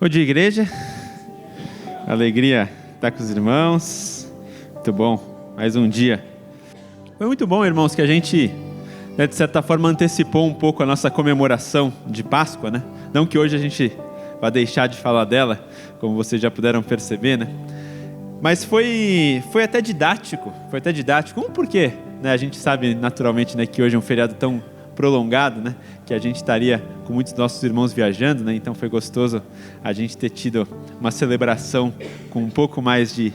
Bom dia, igreja. Alegria estar com os irmãos. Muito bom. Mais um dia. Foi muito bom, irmãos, que a gente, de certa forma, antecipou um pouco a nossa comemoração de Páscoa, né? Não que hoje a gente vá deixar de falar dela, como vocês já puderam perceber, né? Mas foi até didático. Foi até didático. Por quê? Né? A gente sabe naturalmente, né, que hoje é um feriado tão prolongado, né, que a gente estaria com muitos dos nossos irmãos viajando, né, então foi gostoso a gente ter tido uma celebração com um pouco mais de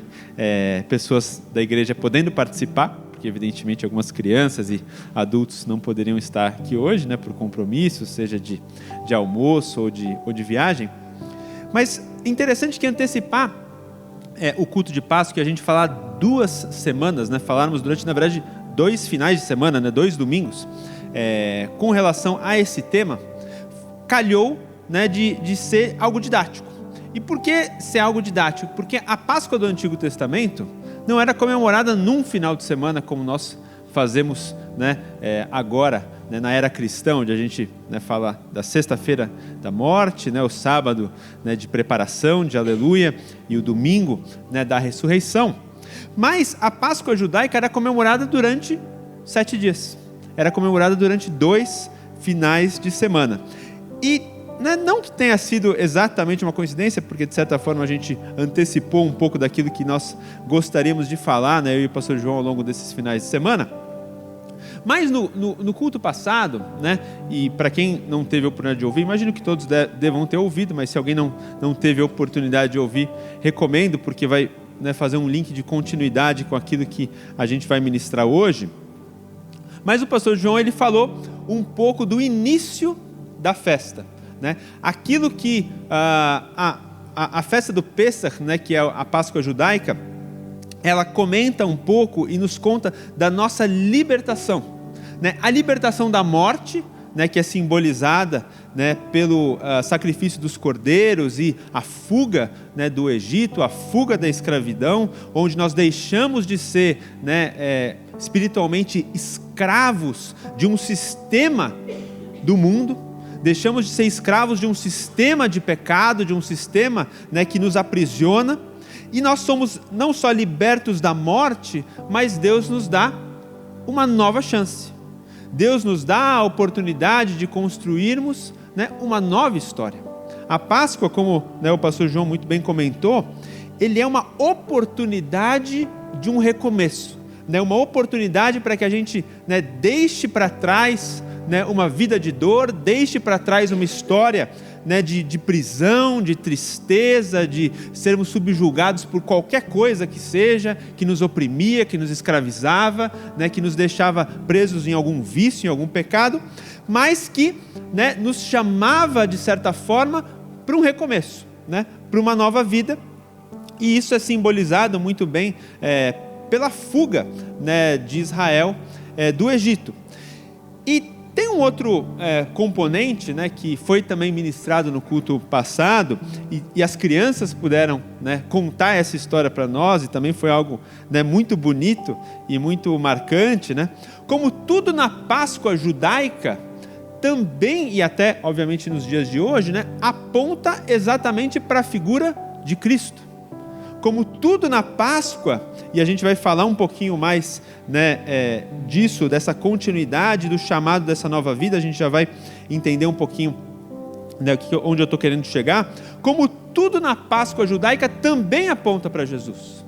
pessoas da igreja podendo participar, porque evidentemente algumas crianças e adultos não poderiam estar aqui hoje, né, por compromissos, seja de almoço ou de viagem. Mas interessante que antecipar o culto de Páscoa, que a gente falar 2 semanas, né, falarmos durante, na verdade, 2 finais de semana, né, 2 domingos, com relação a esse tema, calhou, né, de ser algo didático. E por que ser algo didático? Porque a Páscoa do Antigo Testamento não era comemorada num final de semana como nós fazemos, né, agora, né, na era cristã, onde a gente, né, fala da sexta-feira da morte, né, o sábado, né, de preparação, de aleluia, e o domingo, né, da ressurreição. Mas a Páscoa judaica era comemorada durante 7 dias. Era comemorada durante 2 finais de semana. E não que tenha sido exatamente uma coincidência, porque de certa forma a gente antecipou um pouco daquilo que nós gostaríamos de falar, né, eu e o pastor João, ao longo desses finais de semana. Mas no culto passado, né, e para quem não teve a oportunidade de ouvir, imagino que todos devam ter ouvido, mas se alguém não teve a oportunidade de ouvir, recomendo, porque vai, né, fazer um link de continuidade com aquilo que a gente vai ministrar hoje. Mas o pastor João, ele falou um pouco do início da festa, né? Aquilo que a festa do Pêssar, né, que é a Páscoa judaica, ela comenta um pouco e nos conta da nossa libertação, né? A libertação da morte, né, que é simbolizada, né, pelo sacrifício dos cordeiros, e a fuga, né, do Egito, a fuga da escravidão, onde nós deixamos de ser, né, espiritualmente escravos de um sistema do mundo, deixamos de ser escravos de um sistema de pecado, de um sistema, né, que nos aprisiona, e nós somos não só libertos da morte, mas Deus nos dá uma nova chance. Deus nos dá a oportunidade de construirmos, né, uma nova história. A Páscoa, como, né, o pastor João muito bem comentou, ele é uma oportunidade de um recomeço, né, uma oportunidade para que a gente, né, deixe para trás, né, uma vida de dor, deixe para trás uma história, né, de prisão, de tristeza, de sermos subjugados por qualquer coisa que seja, que nos oprimia, que nos escravizava, né, que nos deixava presos em algum vício, em algum pecado, mas que, né, nos chamava de certa forma para um recomeço, né, para uma nova vida. E isso é simbolizado muito bem pela fuga, né, de Israel do Egito. E tem um outro componente, né, que foi também ministrado no culto passado, e as crianças puderam, né, contar essa história para nós, e também foi algo, né, muito bonito e muito marcante, né? Como tudo na Páscoa judaica também, e até obviamente nos dias de hoje, né, aponta exatamente para a figura de Cristo. Como tudo na Páscoa, e a gente vai falar um pouquinho mais, né, disso, dessa continuidade do chamado dessa nova vida, a gente já vai entender um pouquinho, né, onde eu estou querendo chegar. Como tudo na Páscoa judaica também aponta para Jesus.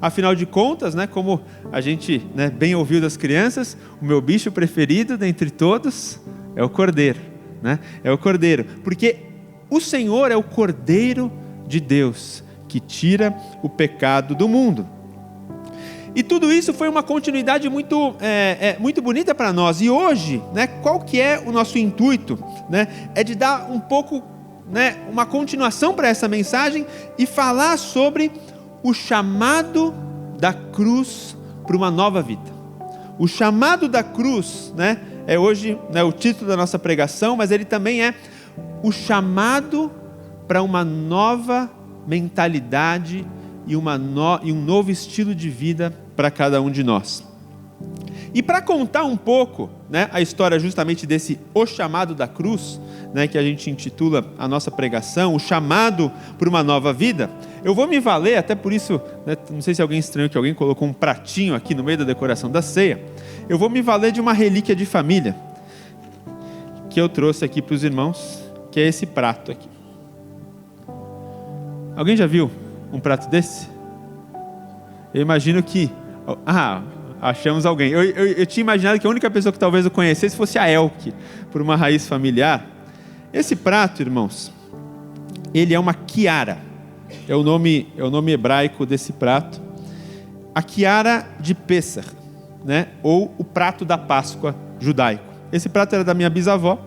Afinal de contas, né, como a gente, né, bem ouviu das crianças, o meu bicho preferido dentre todos é o cordeiro, né? É o cordeiro, porque o Senhor é o Cordeiro de Deus, que tira o pecado do mundo. E tudo isso foi uma continuidade muito bonita para nós. E hoje, né, qual que é o nosso intuito? Né? É de dar um pouco, né, uma continuação para essa mensagem e falar sobre o chamado da cruz para uma nova vida. O chamado da cruz, né, é hoje, né, o título da nossa pregação, mas ele também é o chamado para uma nova mentalidade e um novo estilo de vida para cada um de nós. E para contar um pouco, né, a história justamente desse O Chamado da Cruz, né, que a gente intitula a nossa pregação, o chamado para uma nova vida, eu vou me valer, até por isso, né, não sei se alguém estranhou que alguém colocou um pratinho aqui no meio da decoração da ceia, eu vou me valer de uma relíquia de família, que eu trouxe aqui para os irmãos, que é esse prato aqui. Alguém já viu um prato desse? Eu imagino que... achamos alguém. Eu tinha imaginado que a única pessoa que talvez eu conhecesse fosse a Elke, por uma raiz familiar. Esse prato, irmãos, ele é uma quiara. É o nome hebraico desse prato. A quiara de Pessach, né? Ou o prato da Páscoa judaico. Esse prato era da minha bisavó.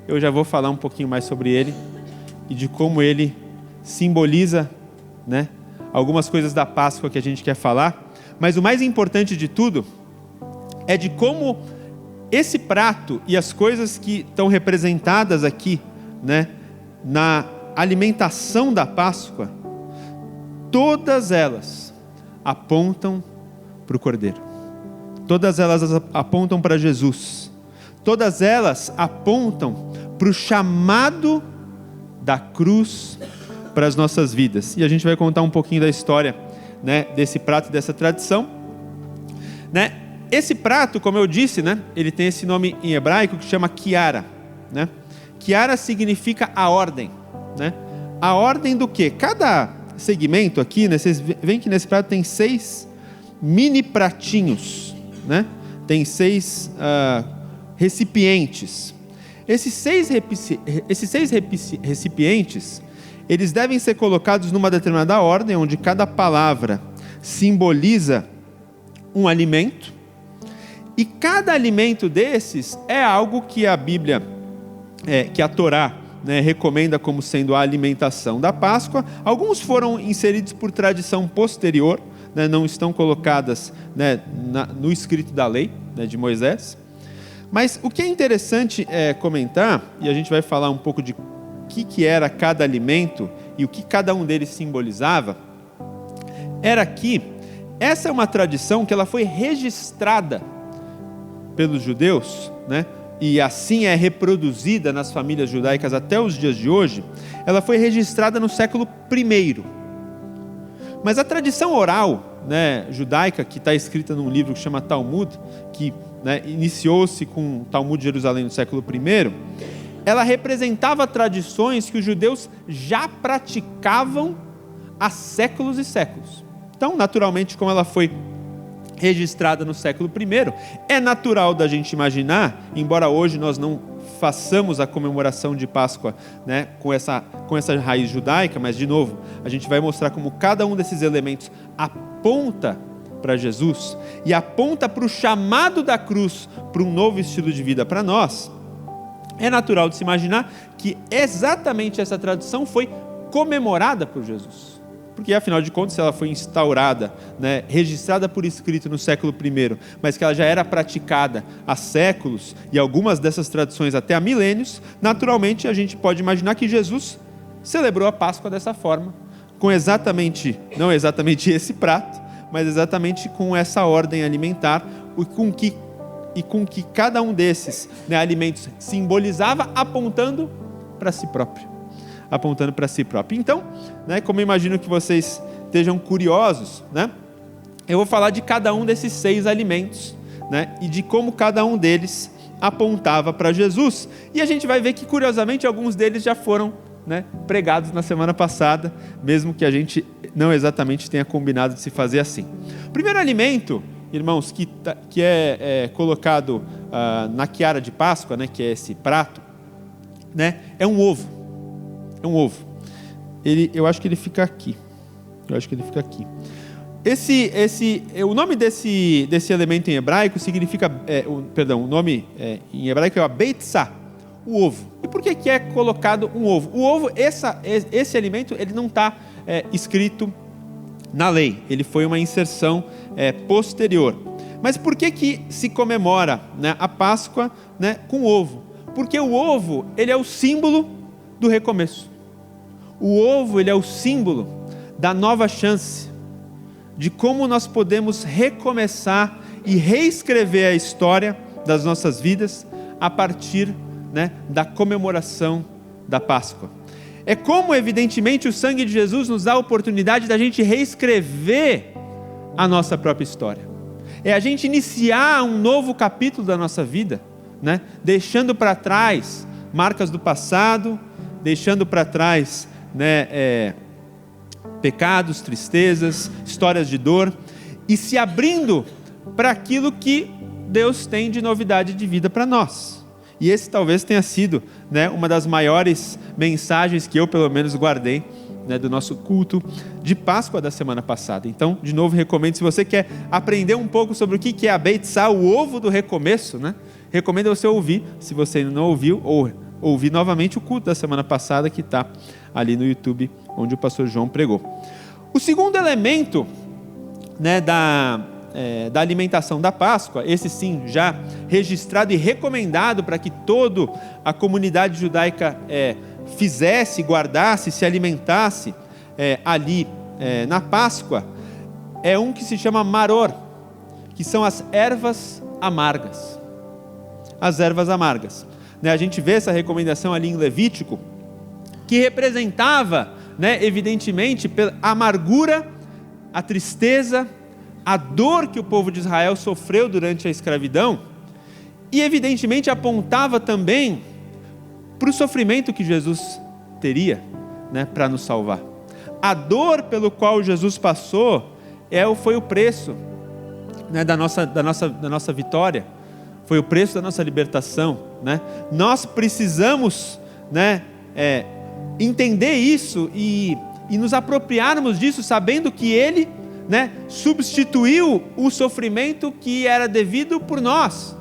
Eu já vou falar um pouquinho mais sobre ele e de como ele simboliza, né, algumas coisas da Páscoa que a gente quer falar. Mas o mais importante de tudo é de como esse prato e as coisas que estão representadas aqui, né, na alimentação da Páscoa, todas elas apontam para o Cordeiro. Todas elas apontam para Jesus. Todas elas apontam para o chamado da cruz para as nossas vidas. E a gente vai contar um pouquinho da história, né, desse prato e dessa tradição, né? Esse prato, como eu disse, né, ele tem esse nome em hebraico que chama quiara, né? Quiara significa a ordem, né? A ordem do quê? Cada segmento aqui, né, vocês veem que nesse prato tem 6 mini pratinhos, né? Tem 6 recipientes. Esses 6 recipientes, eles devem ser colocados numa determinada ordem, onde cada palavra simboliza um alimento, e cada alimento desses é algo que a Bíblia, que a Torá, né, recomenda como sendo a alimentação da Páscoa. Alguns foram inseridos por tradição posterior, né, não estão colocadas, né, no escrito da lei, né, de Moisés. Mas o que é interessante comentar, e a gente vai falar um pouco de que era cada alimento e o que cada um deles simbolizava, era que essa é uma tradição que ela foi registrada pelos judeus, né? E assim é reproduzida nas famílias judaicas até os dias de hoje. Ela foi registrada no século I. Mas a tradição oral, né, judaica, que está escrita num livro que chama Talmud, que, né, iniciou-se com o Talmud de Jerusalém no século I, ela representava tradições que os judeus já praticavam há séculos e séculos. Então, naturalmente, como ela foi registrada no século I, é natural da gente imaginar, embora hoje nós não façamos a comemoração de Páscoa, né, com essa raiz judaica, mas, de novo, a gente vai mostrar como cada um desses elementos aponta para Jesus e aponta para o chamado da cruz, para um novo estilo de vida para nós. É natural de se imaginar que exatamente essa tradição foi comemorada por Jesus. Porque, afinal de contas, se ela foi instaurada, né, registrada por escrito no século I, mas que ela já era praticada há séculos, e algumas dessas tradições até há milênios, naturalmente a gente pode imaginar que Jesus celebrou a Páscoa dessa forma, com não exatamente esse prato, mas exatamente com essa ordem alimentar, e com que cada um desses, né, alimentos simbolizava, apontando para si próprio. Então, né, como eu imagino que vocês estejam curiosos, né, eu vou falar de cada um desses 6 alimentos, né, e de como cada um deles apontava para Jesus. E a gente vai ver que, curiosamente, alguns deles já foram, né, pregados na semana passada, mesmo que a gente não exatamente tenha combinado de se fazer assim. O primeiro alimento, irmãos, que é colocado na quiara de Páscoa, né, que é esse prato, né, é um ovo. Eu acho que ele fica aqui. O nome desse elemento em hebraico significa, o nome em hebraico é a beitzá, o ovo. E por que é colocado um ovo? O ovo, esse alimento, ele não está escrito na lei. Ele foi uma inserção posterior. Mas por que se comemora, né, a Páscoa, né, com ovo? Porque o ovo, ele é o símbolo do recomeço. O ovo, ele é o símbolo da nova chance, de como nós podemos recomeçar e reescrever a história das nossas vidas a partir, né, da comemoração da Páscoa. É como, evidentemente, o sangue de Jesus nos dá a oportunidade da gente reescrever a nossa própria história. É a gente iniciar um novo capítulo da nossa vida, né, deixando para trás marcas do passado, deixando para trás, né, pecados, tristezas, histórias de dor, e se abrindo para aquilo que Deus tem de novidade de vida para nós. E esse talvez tenha sido, né, uma das maiores mensagens que eu pelo menos guardei, né, do nosso culto de Páscoa da semana passada. Então, de novo, recomendo, se você quer aprender um pouco sobre o que é a Beit Tzah, o ovo do recomeço, né, recomendo você ouvir, se você ainda não ouviu, ou ouvir novamente o culto da semana passada, que está ali no YouTube, onde o pastor João pregou. O segundo elemento, né, da alimentação da Páscoa, esse sim já registrado e recomendado para que toda a comunidade judaica fizesse, guardasse, se alimentasse ali na Páscoa, é um que se chama maror, que são as ervas amargas. As ervas amargas. Né, a gente vê essa recomendação ali em Levítico, que representava, né, evidentemente, a amargura, a tristeza, a dor que o povo de Israel sofreu durante a escravidão, e evidentemente apontava também para o sofrimento que Jesus teria, né, para nos salvar. A dor pelo qual Jesus passou foi o preço, né, da nossa vitória, foi o preço da nossa libertação, né? Nós precisamos, né, entender isso e nos apropriarmos disso, sabendo que Ele, né, substituiu o sofrimento que era devido por nós,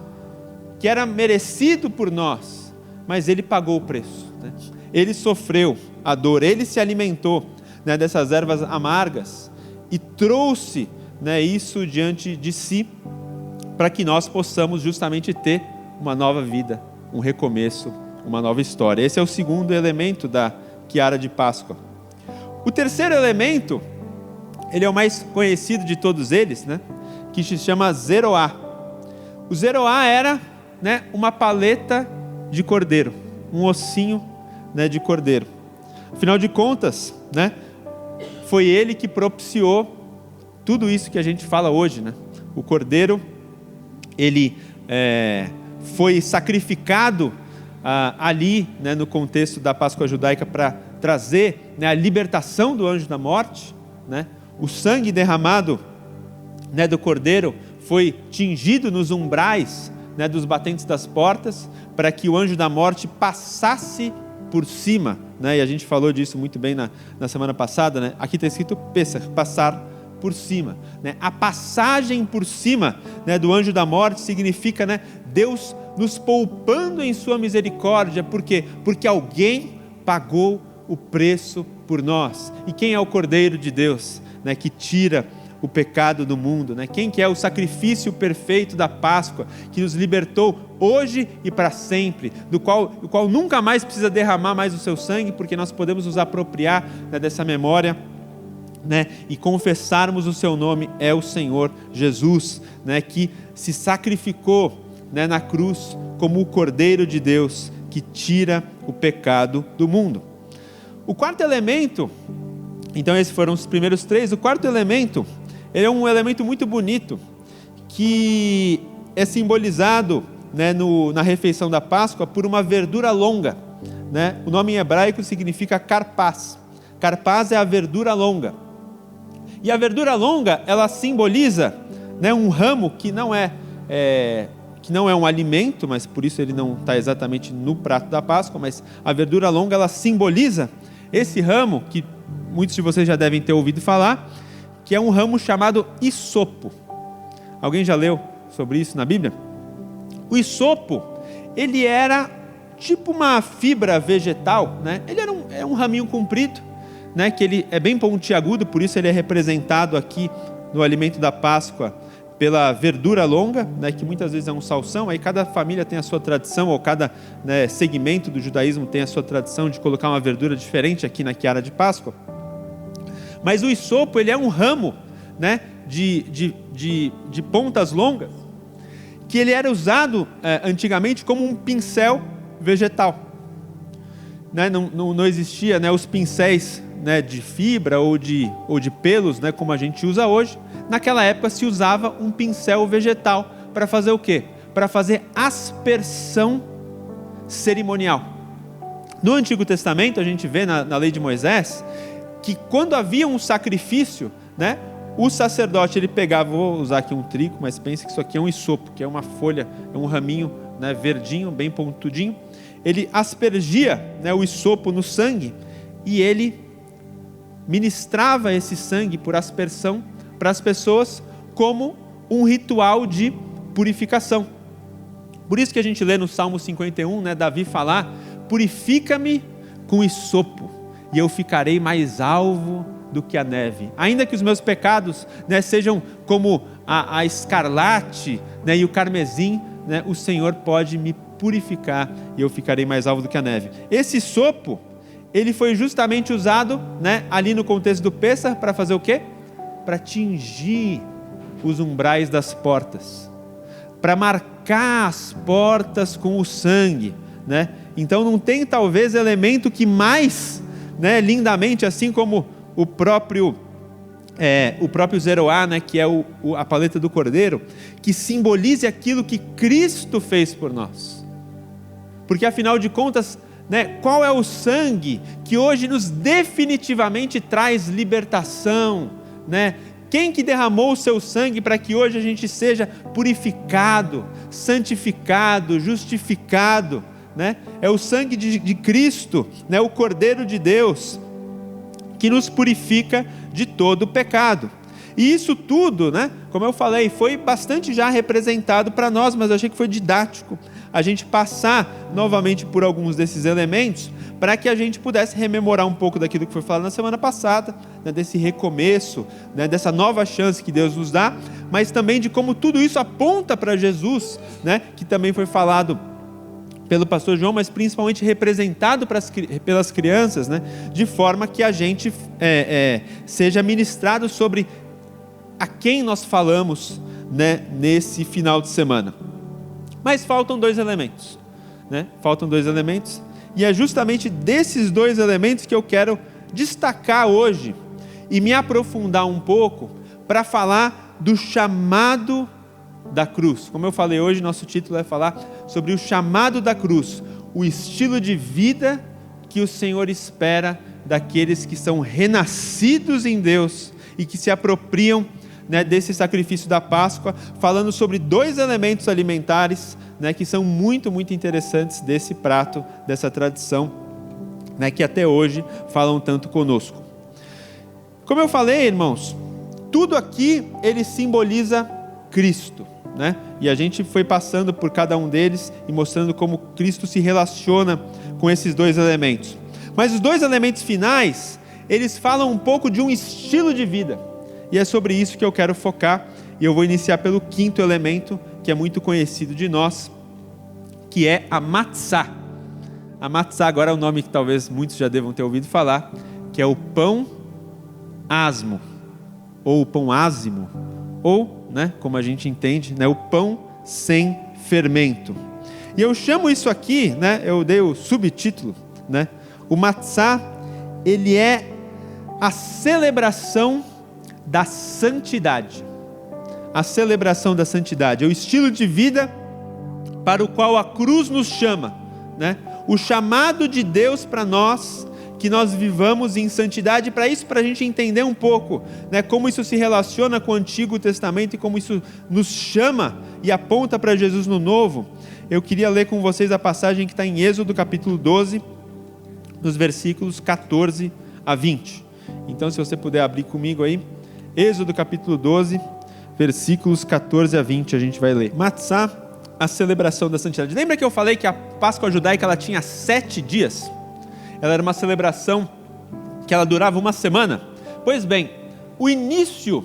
que era merecido por nós, mas Ele pagou o preço, né? Ele sofreu a dor, Ele se alimentou, né, dessas ervas amargas e trouxe, né, isso diante de si, para que nós possamos justamente ter uma nova vida, um recomeço, uma nova história. Esse é o segundo elemento da Quiara de Páscoa. O terceiro elemento, ele é o mais conhecido de todos eles, né, que se chama zeroá. O zeroá era, né, uma paleta de cordeiro, um ossinho, né, de cordeiro. Afinal de contas, né, foi ele que propiciou tudo isso que a gente fala hoje, né? O cordeiro, ele foi sacrificado ali, né, no contexto da Páscoa judaica, para trazer, né, a libertação do anjo da morte, né? O sangue derramado, né, do cordeiro foi tingido nos umbrais, né, dos batentes das portas, para que o anjo da morte passasse por cima, né? E a gente falou disso muito bem na semana passada, né? Aqui está escrito Pesach, passar por cima, né? A passagem por cima, né, do anjo da morte significa, né, Deus nos poupando em sua misericórdia. Por quê? Porque alguém pagou o preço por nós. E quem é o Cordeiro de Deus, né, que tira o pecado do mundo, né? Quem que é o sacrifício perfeito da Páscoa, que nos libertou hoje e para sempre, do qual nunca mais precisa derramar mais o seu sangue, porque nós podemos nos apropriar, né, dessa memória, né, e confessarmos o seu nome, é o Senhor Jesus, né, que se sacrificou, né, na cruz como o Cordeiro de Deus que tira o pecado do mundo. O quarto elemento, então esses foram os primeiros três. O quarto elemento, ele é um elemento muito bonito, que é simbolizado, né, na refeição da Páscoa por uma verdura longa, né? O nome em hebraico significa karpaz. Karpaz é a verdura longa. E a verdura longa, ela simboliza, né, um ramo que não é um alimento, mas por isso ele não está exatamente no prato da Páscoa, mas a verdura longa, ela simboliza esse ramo, que muitos de vocês já devem ter ouvido falar, que é um ramo chamado isopo. Alguém já leu sobre isso na Bíblia? O isopo, ele era tipo uma fibra vegetal, né? Ele era um raminho comprido, né, que ele é bem pontiagudo, por isso ele é representado aqui no alimento da Páscoa pela verdura longa, né, que muitas vezes é um salsão. Aí cada família tem a sua tradição, ou cada, né, segmento do judaísmo tem a sua tradição de colocar uma verdura diferente aqui na Quiara de Páscoa. Mas o isopo, ele é um ramo, né, de pontas longas, que ele era usado antigamente como um pincel vegetal. Né? Não existia, né, os pincéis, né, de fibra ou de pelos, né, como a gente usa hoje. Naquela época se usava um pincel vegetal para fazer o quê? Para fazer aspersão cerimonial. No Antigo Testamento a gente vê na lei de Moisés que quando havia um sacrifício, né, o sacerdote ele pegava, vou usar aqui um trigo, mas pense que isso aqui é um hisopo, que é uma folha, é um raminho, né, verdinho, bem pontudinho. Ele aspergia, né, o hisopo no sangue e ele ministrava esse sangue por aspersão para as pessoas como um ritual de purificação. Por isso que a gente lê no Salmo 51, né, Davi falar: purifica-me com hisopo e eu ficarei mais alvo do que a neve. Ainda que os meus pecados, né, sejam como a escarlate, né, e o carmesim, né, o Senhor pode me purificar e eu ficarei mais alvo do que a neve. Esse hisopo, ele foi justamente usado, né, ali no contexto do Pêssar para fazer o quê? Para tingir os umbrais das portas, para marcar as portas com o sangue, né? Então não tem talvez elemento que mais, né, lindamente, assim como o próprio Zeroá, né, que é a paleta do Cordeiro, que simbolize aquilo que Cristo fez por nós. Porque afinal de contas, né, qual é o sangue que hoje nos definitivamente traz libertação, né? Quem que derramou o seu sangue para que hoje a gente seja purificado, santificado, justificado, né? É o sangue de Cristo, né, o Cordeiro de Deus, que nos purifica de todo o pecado. E isso tudo, né, como eu falei, foi bastante já representado para nós, mas eu achei que foi didático a gente passar novamente por alguns desses elementos, para que a gente pudesse rememorar um pouco daquilo que foi falado na semana passada, né, desse recomeço, né, dessa nova chance que Deus nos dá, mas também de como tudo isso aponta para Jesus, né, que também foi falado pelo pastor João, mas principalmente representado pelas crianças, né, de forma que a gente seja ministrado sobre a quem nós falamos, né, nesse final de semana. Mas faltam dois elementos, né? Faltam dois elementos, e é justamente desses dois elementos que eu quero destacar hoje e me aprofundar um pouco para falar do chamado da cruz. Como eu falei hoje, nosso título é falar sobre o chamado da cruz, o estilo de vida que o Senhor espera daqueles que são renascidos em Deus e que se apropriam, né, desse sacrifício da Páscoa, falando sobre dois elementos alimentares, né, que são muito, muito interessantes desse prato, dessa tradição, né, que até hoje falam tanto conosco. Como eu falei, irmãos, tudo aqui ele simboliza Cristo, né? E a gente foi passando por cada um deles e mostrando como Cristo se relaciona com esses dois elementos. Mas os dois elementos finais, eles falam um pouco de um estilo de vida. E é sobre isso que eu quero focar, e eu vou iniciar pelo quinto elemento, que é muito conhecido de nós, que é a matzá. A matzá agora é um nome que talvez muitos já devam ter ouvido falar, que é o pão asmo, ou o pão ázimo, ou, né, como a gente entende, né, o pão sem fermento. E eu chamo isso aqui, né, eu dei o subtítulo, né, o matzá, ele é a celebração da santidade. A celebração da santidade, é o estilo de vida para o qual a cruz nos chama, né? O chamado de Deus para nós, que nós vivamos em santidade. Para isso, para a gente entender um pouco, né, como isso se relaciona com o Antigo Testamento e como isso nos chama e aponta para Jesus no Novo, eu queria ler com vocês a passagem que está em Êxodo capítulo 12, nos versículos 14 a 20. Então, se você puder abrir comigo aí, Êxodo capítulo 12, versículos 14 a 20, a gente vai ler. Matzá, a celebração da santidade. Lembra que eu falei que a Páscoa judaica ela tinha 7 dias? Ela era uma celebração que ela durava uma semana. Pois bem, o início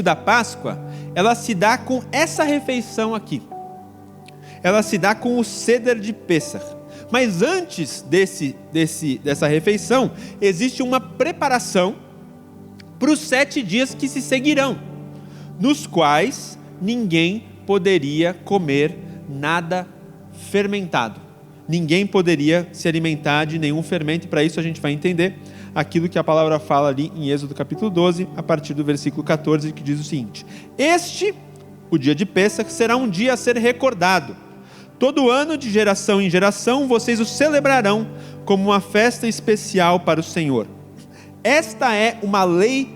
da Páscoa, ela se dá com essa refeição aqui. Ela se dá com o Seder de Pêssar. Mas antes dessa refeição, existe uma preparação para os 7 dias que se seguirão, nos quais ninguém poderia comer nada fermentado. ninguém poderia se alimentar de nenhum fermento, e para isso a gente vai entender aquilo que a palavra fala ali em Êxodo capítulo 12, a partir do versículo 14, que diz o seguinte: este, o dia de Pêssach, será um dia a ser recordado. Todo ano, de geração em geração, vocês o celebrarão como uma festa especial para o Senhor. Esta é uma lei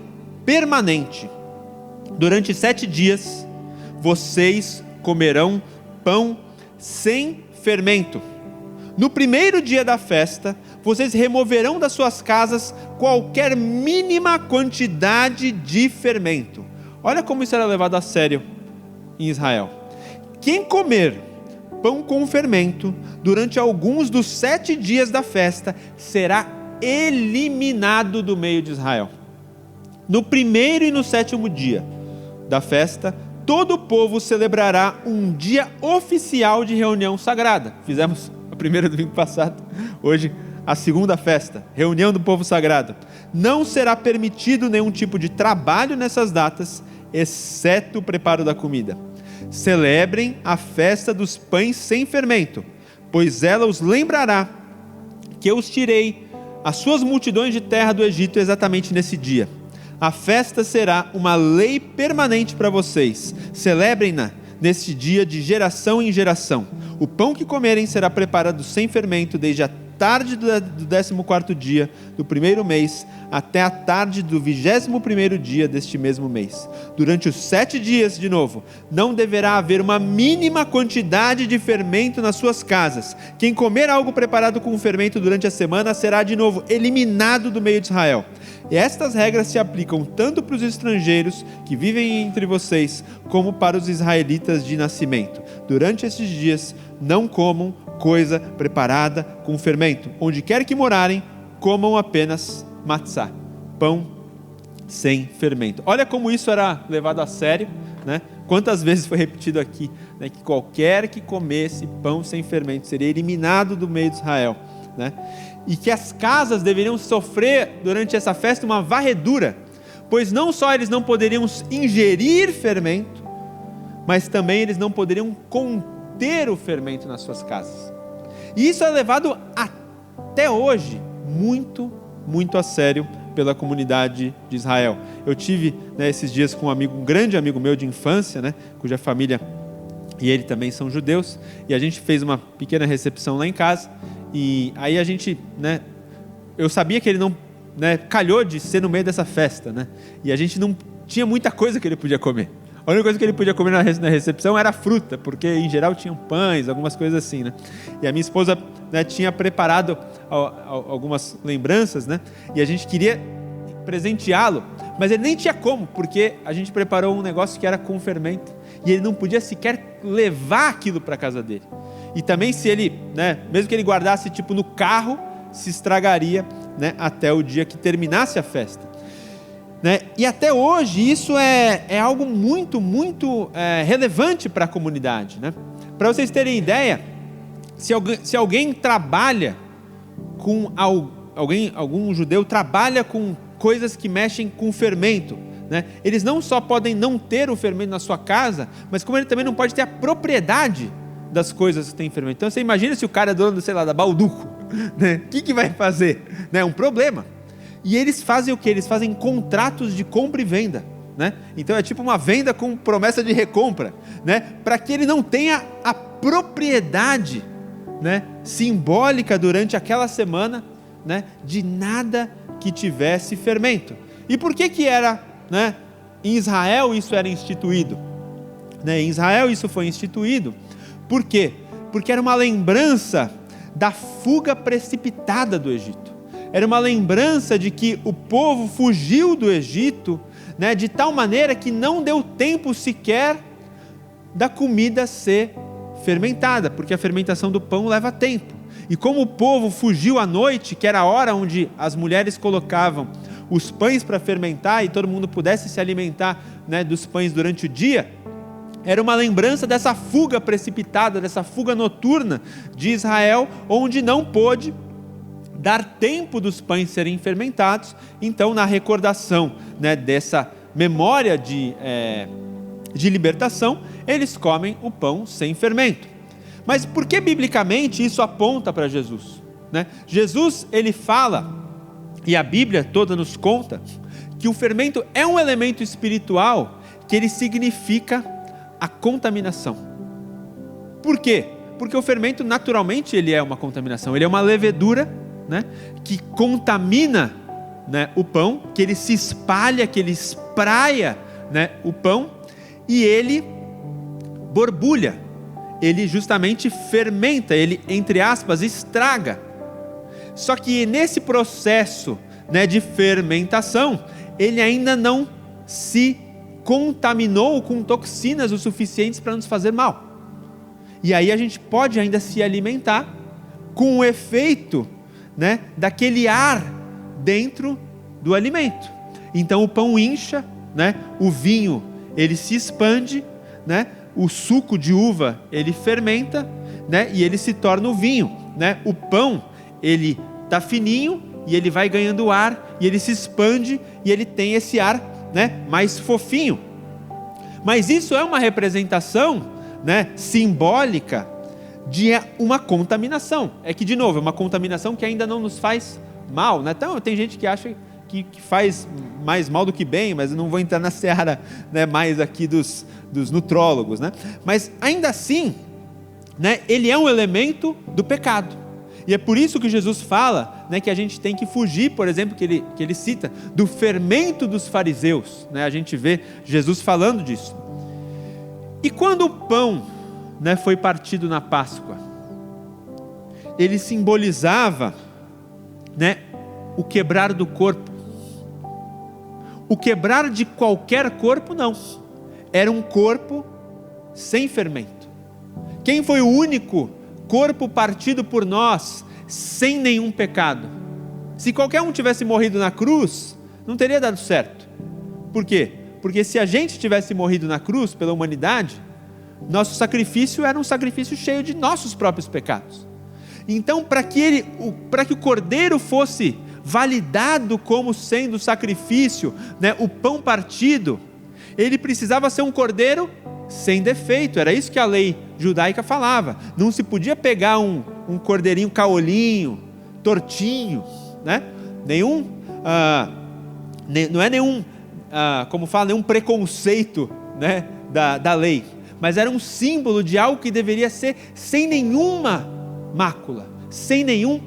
permanente. Durante 7 dias, vocês comerão pão sem fermento. No primeiro dia da festa, vocês removerão das suas casas qualquer mínima quantidade de fermento. Olha como isso era levado a sério em Israel. Quem comer pão com fermento durante alguns dos 7 dias da festa será eliminado do meio de Israel. No primeiro e no 7º dia da festa, todo o povo celebrará um dia oficial de reunião sagrada. Fizemos a primeira domingo passado, hoje a segunda festa, reunião do povo sagrado. Não será permitido nenhum tipo de trabalho nessas datas, exceto o preparo da comida. Celebrem a festa dos pães sem fermento, pois ela os lembrará que eu os tirei as suas multidões de terra do Egito exatamente nesse dia. A festa será uma lei permanente para vocês. Celebrem-na neste dia de geração em geração. O pão que comerem será preparado sem fermento desde a tarde do 14º dia do primeiro mês até a tarde do 21º dia deste mesmo mês. Durante os 7 dias, de novo, não deverá haver uma mínima quantidade de fermento nas suas casas. Quem comer algo preparado com fermento durante a semana será, de novo, eliminado do meio de Israel. E estas regras se aplicam tanto para os estrangeiros que vivem entre vocês, como para os israelitas de nascimento. Durante estes dias, não comam coisa preparada com fermento. Onde quer que morarem, comam apenas matzá, pão sem fermento. Olha como isso era levado a sério, né? Quantas vezes foi repetido aqui, né? Que qualquer que comesse pão sem fermento seria eliminado do meio de Israel, né? E que as casas deveriam sofrer durante essa festa uma varredura, pois não só eles não poderiam ingerir fermento, mas também eles não poderiam conter o fermento nas suas casas. E isso é levado até hoje muito, muito a sério pela comunidade de Israel. Eu tive, né, esses dias com um grande amigo meu de infância, né, cuja família e ele também são judeus, e a gente fez uma pequena recepção lá em casa, e aí a gente, né, eu sabia que ele não, né, calhou de ser no meio dessa festa, né, e a gente não tinha muita coisa que ele podia comer. A única coisa que ele podia comer na recepção era fruta, porque em geral tinham pães, algumas coisas assim, né? E a minha esposa, né, tinha preparado algumas lembranças, né? E a gente queria presenteá-lo, mas ele nem tinha como, porque a gente preparou um negócio que era com fermento, e ele não podia sequer levar aquilo para a casa dele. E também se ele, né, mesmo que ele guardasse tipo no carro, se estragaria, né, até o dia que terminasse a festa. Né? E até hoje isso é algo muito, muito relevante para a comunidade, né? Para vocês terem ideia, se alguém trabalha com algum judeu trabalha com coisas que mexem com fermento, né? Eles não só podem não ter o fermento na sua casa, mas como ele também não pode ter a propriedade das coisas que tem fermento. Então você imagina se o cara é dono, sei lá, da Balduco, né? O que vai fazer? É um problema. E eles fazem o que? Eles fazem contratos de compra e venda, né? Então é tipo uma venda com promessa de recompra, né? Para que ele não tenha a propriedade, né, simbólica durante aquela semana, né, de nada que tivesse fermento. E por que era, né, em Israel isso era instituído? Né? Em Israel isso foi instituído. Por quê? Porque era uma lembrança da fuga precipitada do Egito. Era uma lembrança de que o povo fugiu do Egito, né, de tal maneira que não deu tempo sequer da comida ser fermentada, porque a fermentação do pão leva tempo. E como o povo fugiu à noite, que era a hora onde as mulheres colocavam os pães para fermentar e todo mundo pudesse se alimentar, né, dos pães durante o dia, era uma lembrança dessa fuga precipitada, dessa fuga noturna de Israel, onde não pôde dar tempo dos pães serem fermentados. Então, na recordação, né, dessa memória de libertação, eles comem o pão sem fermento. Mas por que biblicamente isso aponta para Jesus? Né? Jesus, ele fala, e a Bíblia toda nos conta, que o fermento é um elemento espiritual que ele significa a contaminação. Por quê? Porque o fermento naturalmente ele é uma contaminação, ele é uma levedura, né, que contamina, né, o pão, que ele se espalha, que ele espraia, né, o pão, e ele borbulha, ele justamente fermenta, ele, entre aspas, estraga. Só que nesse processo, né, de fermentação, ele ainda não se contaminou com toxinas o suficientes para nos fazer mal. E aí a gente pode ainda se alimentar com o efeito, né, daquele ar dentro do alimento. Então o pão incha, né, o vinho ele se expande, né, o suco de uva ele fermenta, né, e ele se torna o vinho, né? O pão ele está fininho e ele vai ganhando ar e ele se expande e ele tem esse ar, né, mais fofinho. Mas isso é uma representação, né, simbólica de uma contaminação. É que, de novo, é uma contaminação que ainda não nos faz mal, né? Então tem gente que acha que faz mais mal do que bem, mas eu não vou entrar na seara, né, mais aqui dos nutrólogos, né? Mas ainda assim, né, ele é um elemento do pecado. E é por isso que Jesus fala, né, que a gente tem que fugir, por exemplo, que ele cita, do fermento dos fariseus, né? A gente vê Jesus falando disso. E quando o pão, né, foi partido na Páscoa, ele simbolizava, né, o quebrar do corpo. O quebrar de qualquer corpo não, era um corpo sem fermento. Quem foi o único corpo partido por nós sem nenhum pecado? Se qualquer um tivesse morrido na cruz, não teria dado certo. Por quê? Porque se a gente tivesse morrido na cruz pela humanidade, nosso sacrifício era um sacrifício cheio de nossos próprios pecados. Então, para que o cordeiro fosse validado como sendo sacrifício, né, o pão partido, ele precisava ser um cordeiro sem defeito. Era isso que a lei judaica falava. Não se podia pegar um cordeirinho caolinho, tortinho, né? Não é nenhum, como fala, nenhum preconceito, né, da lei, mas era um símbolo de algo que deveria ser sem nenhuma mácula, sem nenhum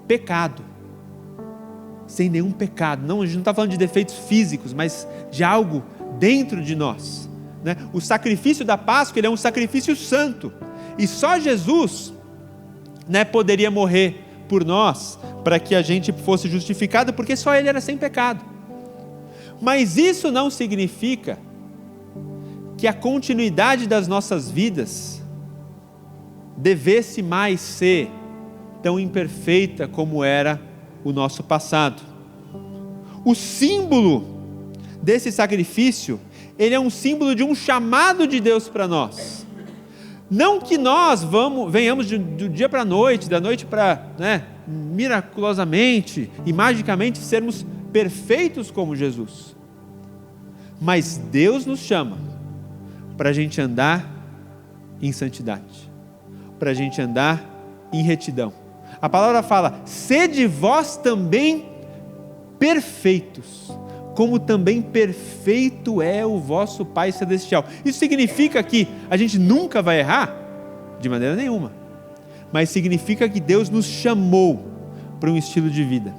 pecado. Sem nenhum pecado. Não, a gente não está falando de defeitos físicos, mas de algo dentro de nós, né? O sacrifício da Páscoa, ele é um sacrifício santo, e só Jesus, né, poderia morrer por nós, para que a gente fosse justificado, porque só ele era sem pecado. Mas isso não significa que a continuidade das nossas vidas devesse mais ser tão imperfeita como era o nosso passado. O símbolo desse sacrifício, ele é um símbolo de um chamado de Deus para nós. Não que nós venhamos do dia para a noite, da noite para, né, miraculosamente e magicamente sermos perfeitos como Jesus. Mas Deus nos chama para a gente andar em santidade, para a gente andar em retidão. A palavra fala: sede vós também perfeitos, como também perfeito é o vosso Pai Celestial. Isso significa que a gente nunca vai errar? De maneira nenhuma. Mas significa que Deus nos chamou para um estilo de vida.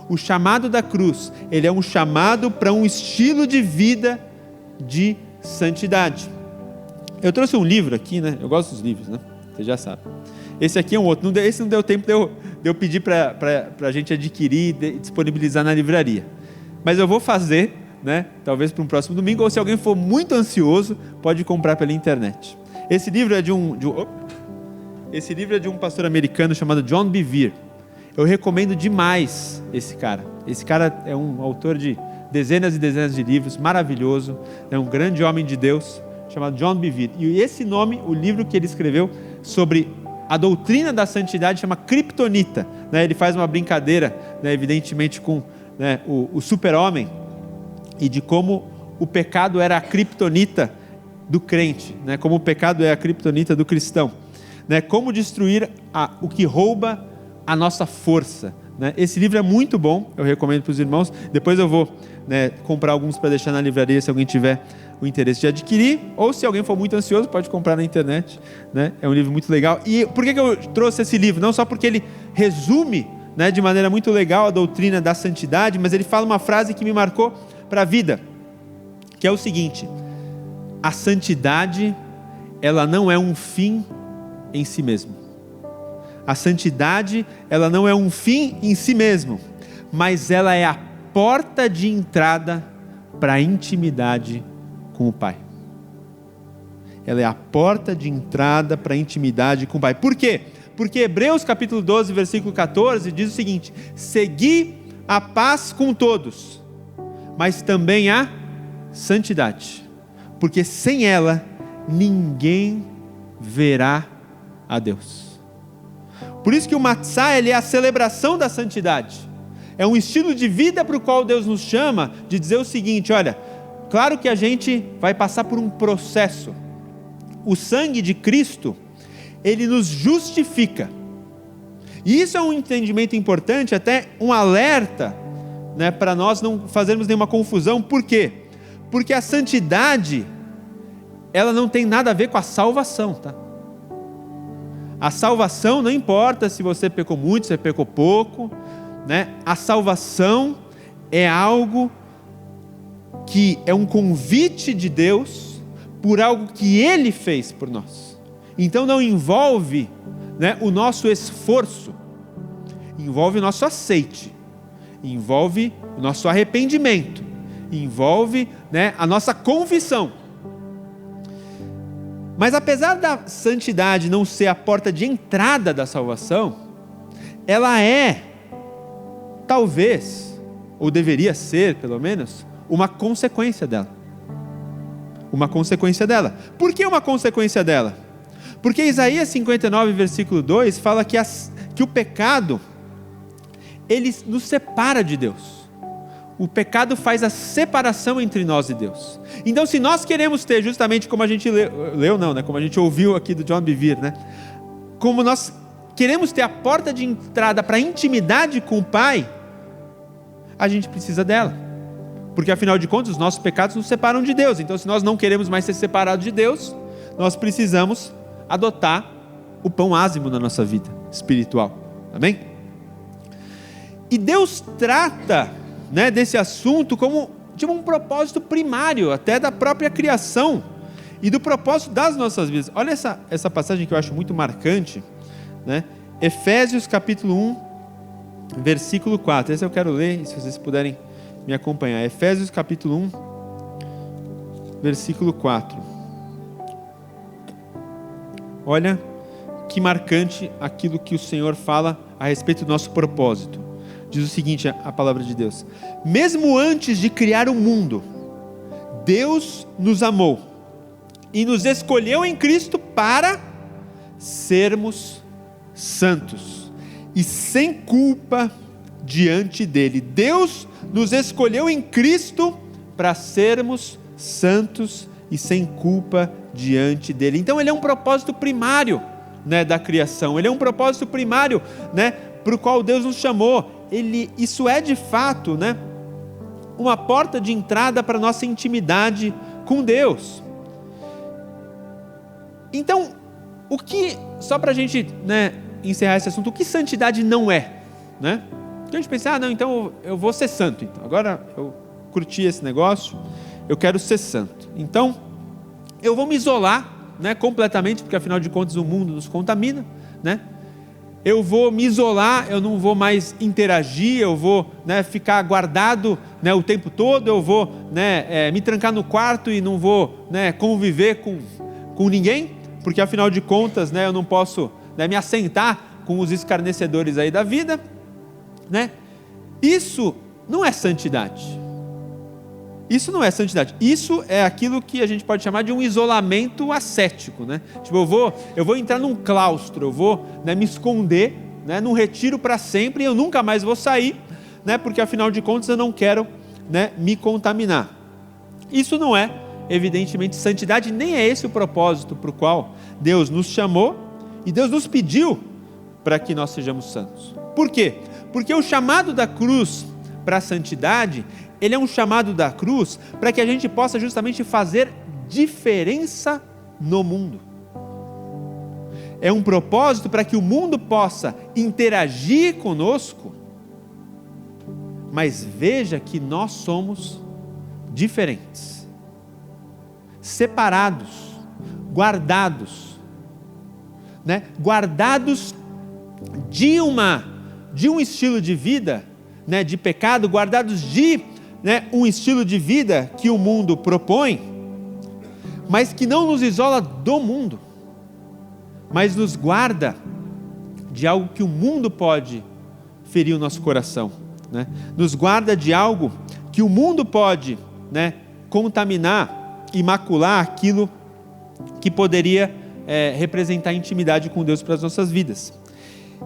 O chamado da cruz, ele é um chamado para um estilo de vida de santidade. Eu trouxe um livro aqui, né? Eu gosto dos livros, né? Você já sabe. Esse aqui é um outro. Esse não deu tempo de eu pedir para a gente adquirir e disponibilizar na livraria. Mas eu vou fazer, né? Talvez para um próximo domingo, ou se alguém for muito ansioso, pode comprar pela internet. Esse livro é de um pastor americano chamado John Bevere. Eu recomendo demais esse cara. Esse cara é um autor de dezenas e dezenas de livros, maravilhoso. É um grande homem de Deus, chamado John Bevere. E esse nome, o livro que ele escreveu sobre a doutrina da santidade, chama Kryptonita, né? Ele faz uma brincadeira, né, evidentemente com, né, o super-homem, e de como o pecado era a kryptonita do crente, né? Como o pecado é a kryptonita do cristão. né? Como destruir o que rouba a nossa força, né? Esse livro é muito bom, eu recomendo para os irmãos. Depois eu vou, né, comprar alguns para deixar na livraria se alguém tiver o interesse de adquirir, ou se alguém for muito ansioso pode comprar na internet, né? É um livro muito legal. E por que eu trouxe esse livro? Não só porque ele resume, né, de maneira muito legal a doutrina da santidade, mas ele fala uma frase que me marcou para a vida, que é o seguinte: a santidade, ela não é um fim em si mesmo. A santidade, ela não é um fim em si mesmo, mas ela é a porta de entrada para a intimidade com o Pai. Ela é a porta de entrada para a intimidade com o Pai. Por quê? Porque Hebreus capítulo 12, versículo 14 diz o seguinte: segui a paz com todos, mas também a santidade, porque sem ela ninguém verá a Deus. Por isso que o Matzah, ele é a celebração da santidade. É um estilo de vida para o qual Deus nos chama, de dizer o seguinte: olha, claro que a gente vai passar por um processo. O sangue de Cristo, ele nos justifica. E isso é um entendimento importante, até um alerta, né, para nós não fazermos nenhuma confusão. Por quê? Porque a santidade, ela não tem nada a ver com a salvação, tá? A salvação não importa se você pecou muito, se você pecou pouco, né? A salvação é algo que é um convite de Deus por algo que Ele fez por nós. Então não envolve, né, o nosso esforço, envolve o nosso aceite, envolve o nosso arrependimento, envolve, né, a nossa confissão. Mas apesar da santidade não ser a porta de entrada da salvação, ela é, talvez, ou deveria ser pelo menos, uma consequência dela. Uma consequência dela. Por que uma consequência dela? Porque Isaías 59, versículo 2, fala que o pecado, ele nos separa de Deus. O pecado faz a separação entre nós e Deus. Então, se nós queremos ter, justamente como a gente como a gente ouviu aqui do John Bevere, né? Como nós queremos ter a porta de entrada para a intimidade com o Pai, a gente precisa dela. Porque afinal de contas, os nossos pecados nos separam de Deus. Então, se nós não queremos mais ser separados de Deus, nós precisamos adotar o pão ázimo na nossa vida espiritual. Amém? E Deus trata, né, desse assunto como de um propósito primário, até da própria criação e do propósito das nossas vidas. Olha essa passagem que eu acho muito marcante, né? Efésios capítulo 1, versículo 4. Esse eu quero ler, se vocês puderem me acompanhar. Efésios capítulo 1, versículo 4. Olha que marcante aquilo que o Senhor fala a respeito do nosso propósito. Diz o seguinte, a palavra de Deus: mesmo antes de criar o mundo, Deus nos amou e nos escolheu em Cristo para sermos santos e sem culpa diante dele. Deus nos escolheu em Cristo para sermos santos e sem culpa diante dele. Então ele é um propósito primário, né, da criação. Ele é um propósito primário, né, para o qual Deus nos chamou. Isso é de fato, né, uma porta de entrada para a nossa intimidade com Deus. Então, só para a gente, né, encerrar esse assunto, o que santidade não é? Né? A gente pensa, não, então eu vou ser santo. Então, agora eu curti esse negócio, eu quero ser santo. Então, eu vou me isolar, né, completamente, porque afinal de contas o mundo nos contamina, né? Eu vou me isolar, eu não vou mais interagir, eu vou, né, ficar guardado, né, o tempo todo, eu vou, né, me trancar no quarto e não vou, né, conviver com ninguém, porque afinal de contas, né, eu não posso, né, me assentar com os escarnecedores aí da vida, né? Isso não é santidade. Isso não é santidade. Isso é aquilo que a gente pode chamar de um isolamento ascético, né? Tipo, eu vou entrar num claustro, eu vou, né, me esconder, né, num retiro para sempre e eu nunca mais vou sair, né, porque afinal de contas eu não quero, né, me contaminar. Isso não é, evidentemente, santidade, nem é esse o propósito para o qual Deus nos chamou E Deus nos pediu para que nós sejamos santos. Por quê? Porque o chamado da cruz para a santidade, ele é um chamado da cruz para que a gente possa justamente fazer diferença no mundo. É um propósito para que o mundo possa interagir conosco, mas veja que nós somos diferentes, separados, guardados, né? Guardados de um estilo de vida, né, de pecado, guardados de, né, um estilo de vida que o mundo propõe, mas que não nos isola do mundo, mas nos guarda de algo que o mundo pode ferir o nosso coração, né? Nos guarda de algo que o mundo pode, né, contaminar e macular aquilo que poderia representar intimidade com Deus para as nossas vidas.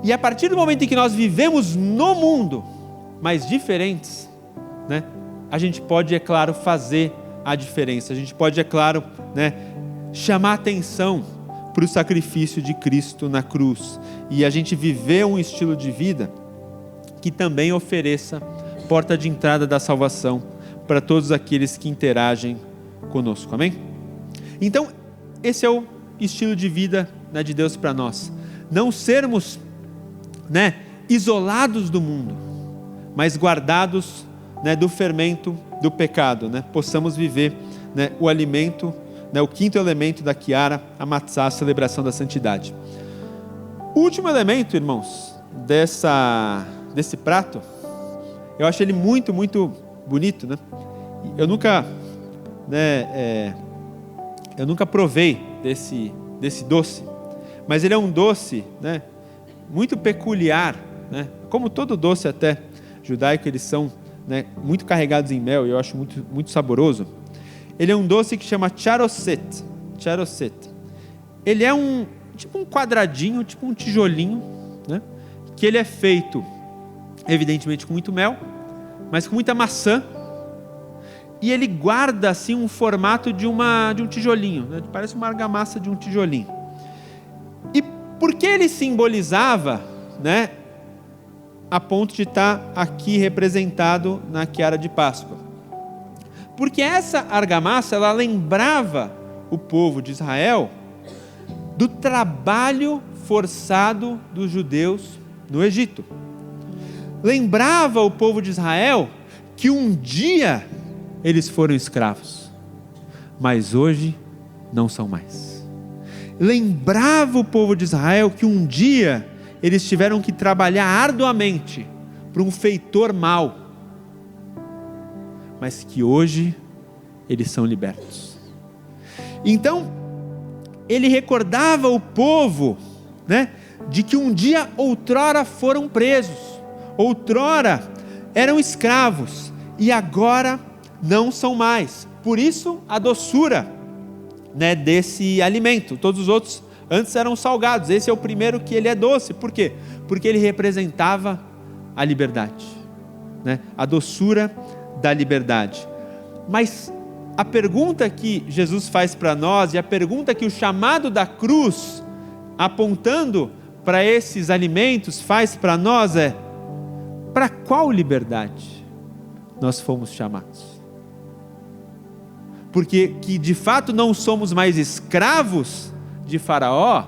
E a partir do momento em que nós vivemos no mundo, mas diferentes, né, a gente pode, é claro, fazer a diferença. A gente pode, é claro, né, chamar atenção para o sacrifício de Cristo na cruz. E a gente viver um estilo de vida que também ofereça porta de entrada da salvação para todos aqueles que interagem conosco. Amém? Então, esse é o estilo de vida, né, de Deus para nós. Não sermos, né, isolados do mundo, mas guardados, né, do fermento do pecado, né? Possamos viver, né, o alimento, né, o quinto elemento da Kiara, a Matzah, a celebração da santidade. O último elemento, irmãos, desse prato, eu acho ele muito, muito bonito, né? Eu nunca provei desse doce, mas ele é um doce, né, muito peculiar, né? Como todo doce até judaico, eles são, né, muito carregados em mel, e eu acho muito, muito saboroso. Ele é um doce que chama charoset. Ele é tipo um quadradinho, tipo um tijolinho, né, que ele é feito, evidentemente, com muito mel, mas com muita maçã, e ele guarda assim um formato de um tijolinho, né? Parece uma argamassa de um tijolinho. E por que ele simbolizava, né, a ponto de estar aqui representado na Kiara de Páscoa? Porque essa argamassa, ela lembrava o povo de Israel do trabalho forçado dos judeus no Egito. Lembrava o povo de Israel que um dia eles foram escravos, mas hoje não são mais. Lembrava o povo de Israel que um dia eles tiveram que trabalhar arduamente para um feitor mau, mas que hoje eles são libertos. Então, ele recordava o povo, né, de que um dia outrora foram presos, outrora eram escravos, e agora não são mais. Por isso a doçura, né, desse alimento. Todos os outros antes eram salgados, esse é o primeiro que ele é doce. Por quê? Porque ele representava a liberdade, né? A doçura da liberdade. Mas a pergunta que Jesus faz para nós, e a pergunta que o chamado da cruz, apontando para esses alimentos, faz para nós é: para qual liberdade nós fomos chamados? Porque que de fato não somos mais escravos de Faraó,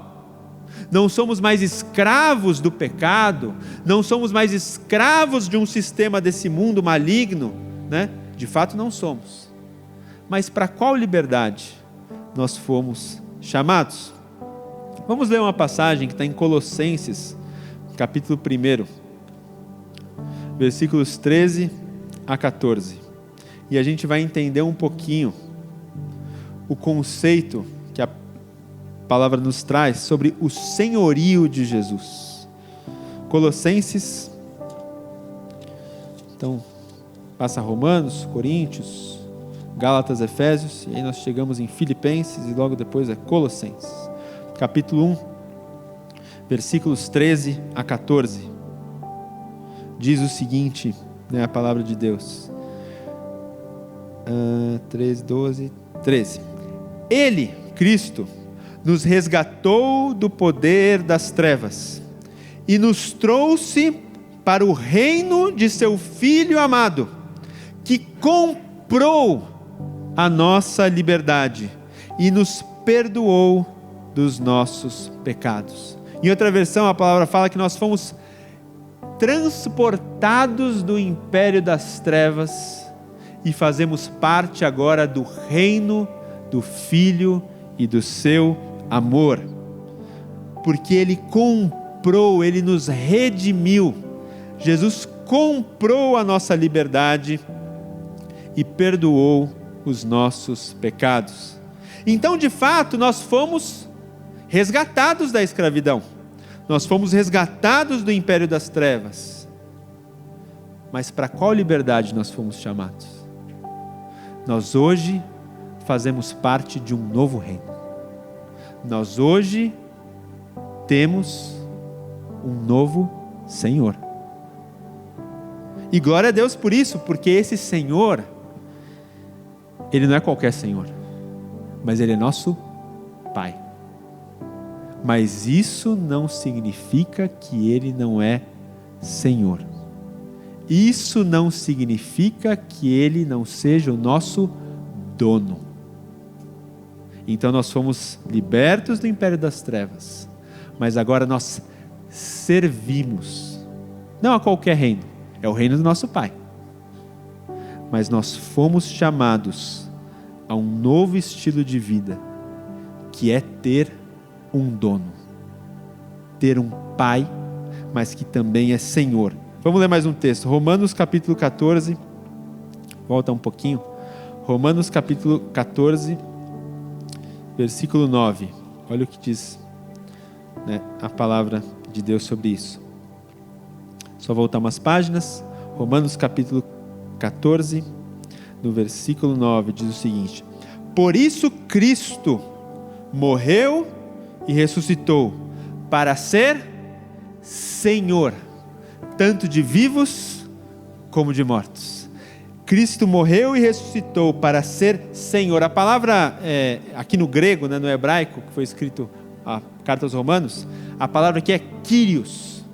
não somos mais escravos do pecado, não somos mais escravos de um sistema desse mundo maligno, né? De fato não somos. Mas para qual liberdade nós fomos chamados? Vamos ler uma passagem que está em Colossenses, capítulo 1, versículos 13 a 14. E a gente vai entender um pouquinho o conceito que a palavra nos traz sobre o senhorio de Jesus. Colossenses, então passa Romanos, Coríntios, Gálatas, Efésios, e aí nós chegamos em Filipenses, e logo depois é Colossenses, capítulo 1, versículos 13 a 14, diz o seguinte, né, a palavra de Deus, 13. Ele, Cristo, nos resgatou do poder das trevas e nos trouxe para o reino de seu Filho amado, que comprou a nossa liberdade e nos perdoou dos nossos pecados. Em outra versão, a palavra fala que nós fomos transportados do império das trevas e fazemos parte agora do reino do Filho e do seu amor, porque Ele comprou, Ele nos redimiu. Jesus comprou a nossa liberdade e perdoou os nossos pecados. Então, de fato, nós fomos resgatados da escravidão, nós fomos resgatados do império das trevas. Mas para qual liberdade nós fomos chamados? Nós hoje fazemos parte de um novo reino. Nós hoje temos um novo Senhor. E glória a Deus por isso, porque esse Senhor, Ele não é qualquer Senhor, mas Ele é nosso Pai. Mas isso não significa que Ele não é Senhor. Isso não significa que Ele não seja o nosso dono. Então nós fomos libertos do império das trevas, mas agora nós servimos, não a qualquer reino, é o reino do nosso Pai. Mas nós fomos chamados a um novo estilo de vida, que é ter um dono, ter um Pai, mas que também é Senhor. Vamos ler mais um texto, Romanos capítulo 14, volta um pouquinho, Romanos capítulo 14, versículo 9, olha o que diz, a palavra de Deus sobre isso. Só voltar umas páginas, Romanos capítulo 14, no versículo 9, diz o seguinte: por isso Cristo morreu e ressuscitou, para ser Senhor, tanto de vivos como de mortos. Cristo morreu e ressuscitou para ser Senhor. A palavra, aqui no grego, no hebraico, que foi escrito a carta aos Romanos, a palavra aqui é Kyrios.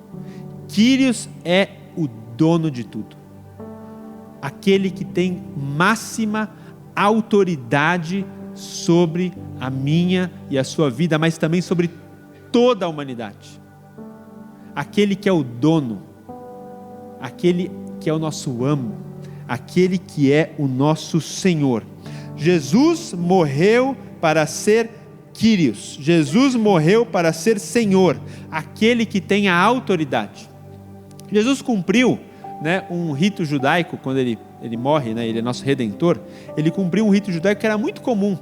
Kyrios é o dono de tudo. Aquele que tem máxima autoridade sobre a minha e a sua vida, mas também sobre toda a humanidade. Aquele que é o dono, aquele que é o nosso amo, aquele que é o nosso Senhor. Jesus morreu para ser Kyrios. Jesus morreu para ser Senhor, aquele que tem a autoridade. Jesus cumpriu, um rito judaico, quando ele morre, ele é nosso Redentor. Ele cumpriu um rito judaico que era muito comum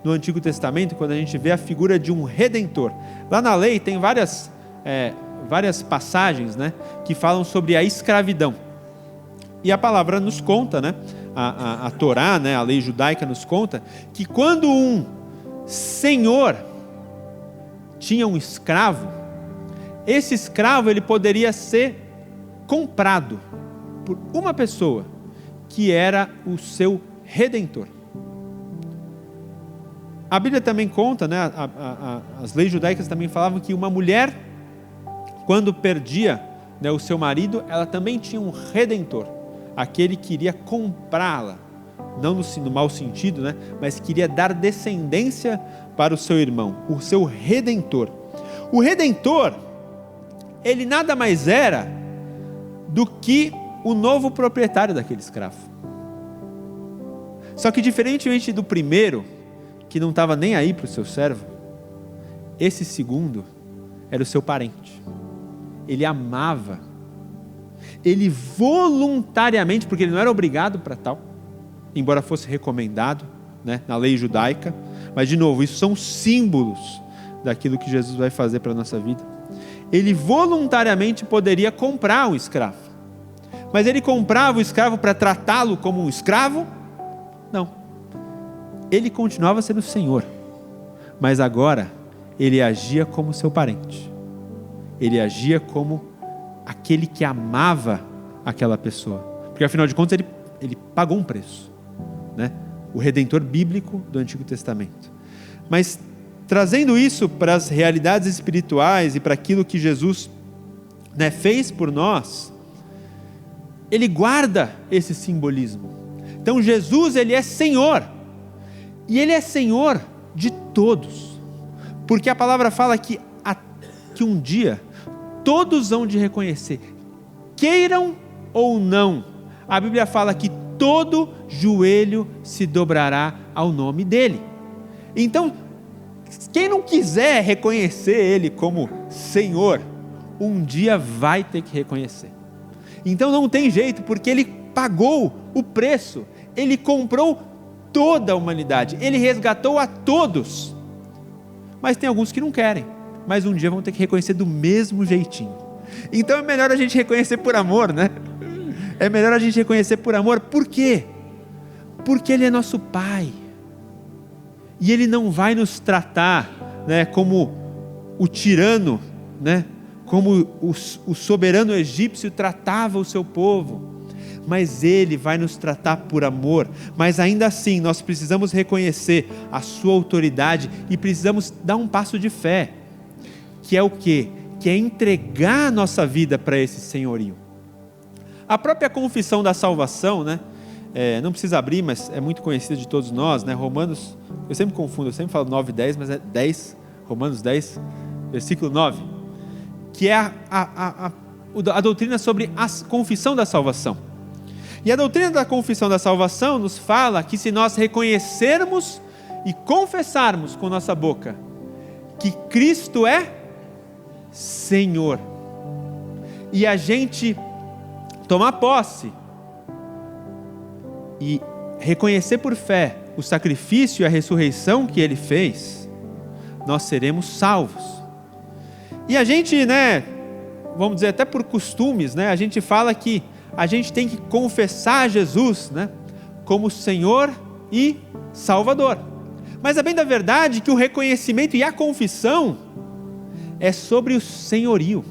no Antigo Testamento, quando a gente vê a figura de um Redentor. Lá na lei tem várias passagens, que falam sobre a escravidão. E a palavra nos conta, a Torá, a lei judaica nos conta, que quando um senhor tinha um escravo, esse escravo ele poderia ser comprado por uma pessoa, que era o seu redentor. A Bíblia também conta, as leis judaicas também falavam que uma mulher, quando perdia o seu marido, ela também tinha um redentor, aquele que iria comprá-la, não no mau sentido, mas queria dar descendência para o seu irmão, o seu redentor. O redentor, ele nada mais era do que o novo proprietário daquele escravo. Só que diferentemente do primeiro, que não estava nem aí para o seu servo, esse segundo era o seu parente. Ele amava, ele voluntariamente, porque ele não era obrigado para tal, embora fosse recomendado, na lei judaica, mas de novo, isso são símbolos daquilo que Jesus vai fazer para a nossa vida. Ele voluntariamente poderia comprar um escravo, mas ele comprava o escravo para tratá-lo como um escravo? Não, ele continuava sendo o Senhor, mas agora ele agia como seu parente, ele agia como aquele que amava aquela pessoa, porque afinal de contas ele pagou um preço, o Redentor bíblico do Antigo Testamento. Mas trazendo isso para as realidades espirituais e para aquilo que Jesus, né, fez por nós, ele guarda esse simbolismo. Então Jesus, ele é Senhor, e ele é Senhor de todos, porque a palavra fala que um dia todos hão de reconhecer, queiram ou não. A Bíblia fala que todo joelho se dobrará ao nome dele. Então, quem não quiser reconhecer ele como Senhor, um dia vai ter que reconhecer. Então não tem jeito, porque ele pagou o preço, ele comprou toda a humanidade, ele resgatou a todos. Mas tem alguns que não querem, mas um dia vão ter que reconhecer do mesmo jeitinho. Então é melhor a gente reconhecer por amor, né? É melhor a gente reconhecer por amor. Por quê? Porque ele é nosso Pai, e ele não vai nos tratar, né, como o tirano, né, como o soberano egípcio tratava o seu povo, mas ele vai nos tratar por amor. Mas ainda assim nós precisamos reconhecer a sua autoridade e precisamos dar um passo de fé, que é o quê? Que é entregar a nossa vida para esse senhorio. A própria confissão da salvação, né, não precisa abrir, mas é muito conhecida de todos nós, né? Romanos, eu sempre confundo, eu sempre falo 9, 10, mas é 10, Romanos 10, versículo 9, que é a doutrina sobre a confissão da salvação. E a doutrina da confissão da salvação nos fala que se nós reconhecermos e confessarmos com nossa boca que Cristo é Senhor, e a gente tomar posse e reconhecer por fé o sacrifício e a ressurreição que ele fez, nós seremos salvos. E a gente, né, vamos dizer até por costumes, né, a gente fala que a gente tem que confessar Jesus, né, como Senhor e Salvador. Mas a bem da verdade que o reconhecimento e a confissão é sobre o senhorio.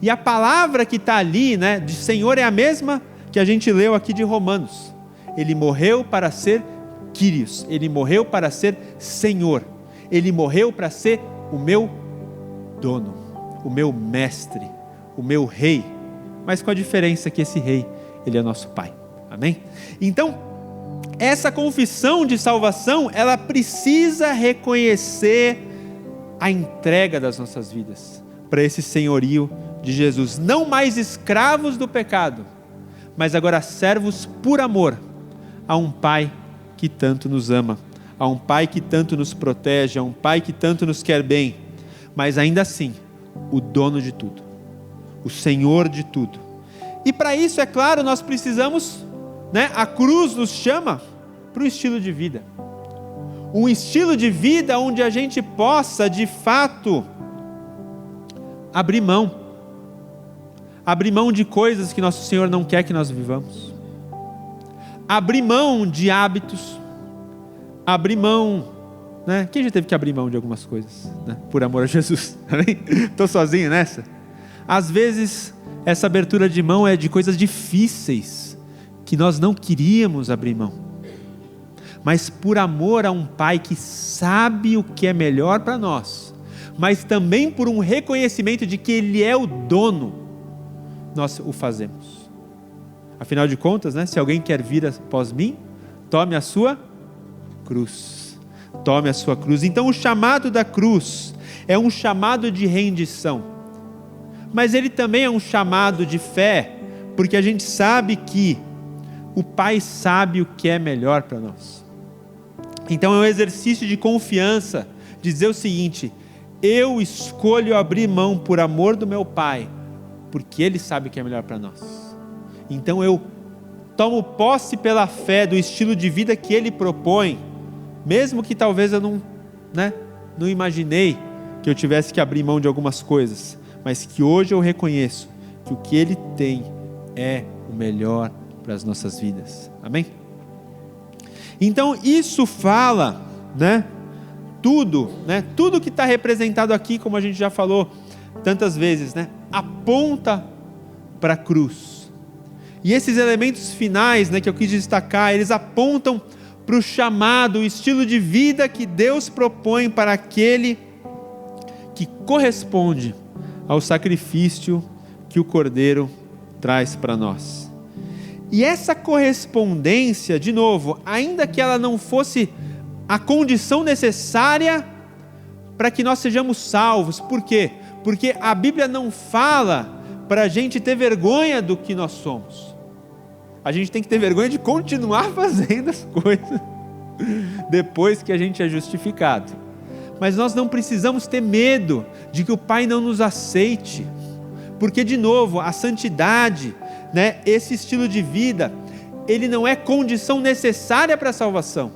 E a palavra que está ali, né, de Senhor é a mesma que a gente leu aqui de Romanos. Ele morreu para ser Kyrios, ele morreu para ser Senhor, ele morreu para ser o meu dono, o meu mestre, o meu rei, mas com a diferença que esse rei, ele é nosso Pai, amém? Então, essa confissão de salvação, ela precisa reconhecer a entrega das nossas vidas para esse senhorio de Jesus, não mais escravos do pecado, mas agora servos por amor a um Pai que tanto nos ama, a um Pai que tanto nos protege, a um Pai que tanto nos quer bem, mas ainda assim, o dono de tudo, o Senhor de tudo. E para isso, é claro, nós precisamos, né, a cruz nos chama para um estilo de vida, um estilo de vida onde a gente possa, de fato, abrir mão de coisas que nosso Senhor não quer que nós vivamos, abrir mão de hábitos, abrir mão, né? Quem já teve que abrir mão de algumas coisas, né? Por amor a Jesus, estou sozinho nessa? Às vezes essa abertura de mão é de coisas difíceis, que nós não queríamos abrir mão, mas por amor a um Pai que sabe o que é melhor para nós, mas também por um reconhecimento de que Ele é o dono, nós o fazemos. Afinal de contas, né, se alguém quer vir após mim, tome a sua cruz. Tome a sua cruz. Então o chamado da cruz é um chamado de rendição, mas ele também é um chamado de fé, porque a gente sabe que o Pai sabe o que é melhor para nós. Então é um exercício de confiança, dizer o seguinte: eu escolho abrir mão por amor do meu Pai, porque Ele sabe o que é melhor para nós. Então eu tomo posse pela fé do estilo de vida que Ele propõe, mesmo que talvez eu não imaginei que eu tivesse que abrir mão de algumas coisas, mas que hoje eu reconheço que o que Ele tem é o melhor para as nossas vidas. Amém? Então isso fala, tudo que está representado aqui, como a gente já falou tantas vezes, aponta para a cruz. E esses elementos finais, que eu quis destacar, eles apontam para o chamado, o estilo de vida que Deus propõe para aquele que corresponde ao sacrifício que o Cordeiro traz para nós. E essa correspondência, de novo, ainda que ela não fosse a condição necessária para que nós sejamos salvos. Por quê? Porque a Bíblia não fala para a gente ter vergonha do que nós somos. A gente tem que ter vergonha de continuar fazendo as coisas depois que a gente é justificado. Mas nós não precisamos ter medo de que o Pai não nos aceite. Porque, de novo, a santidade, esse estilo de vida, ele não é condição necessária para a salvação.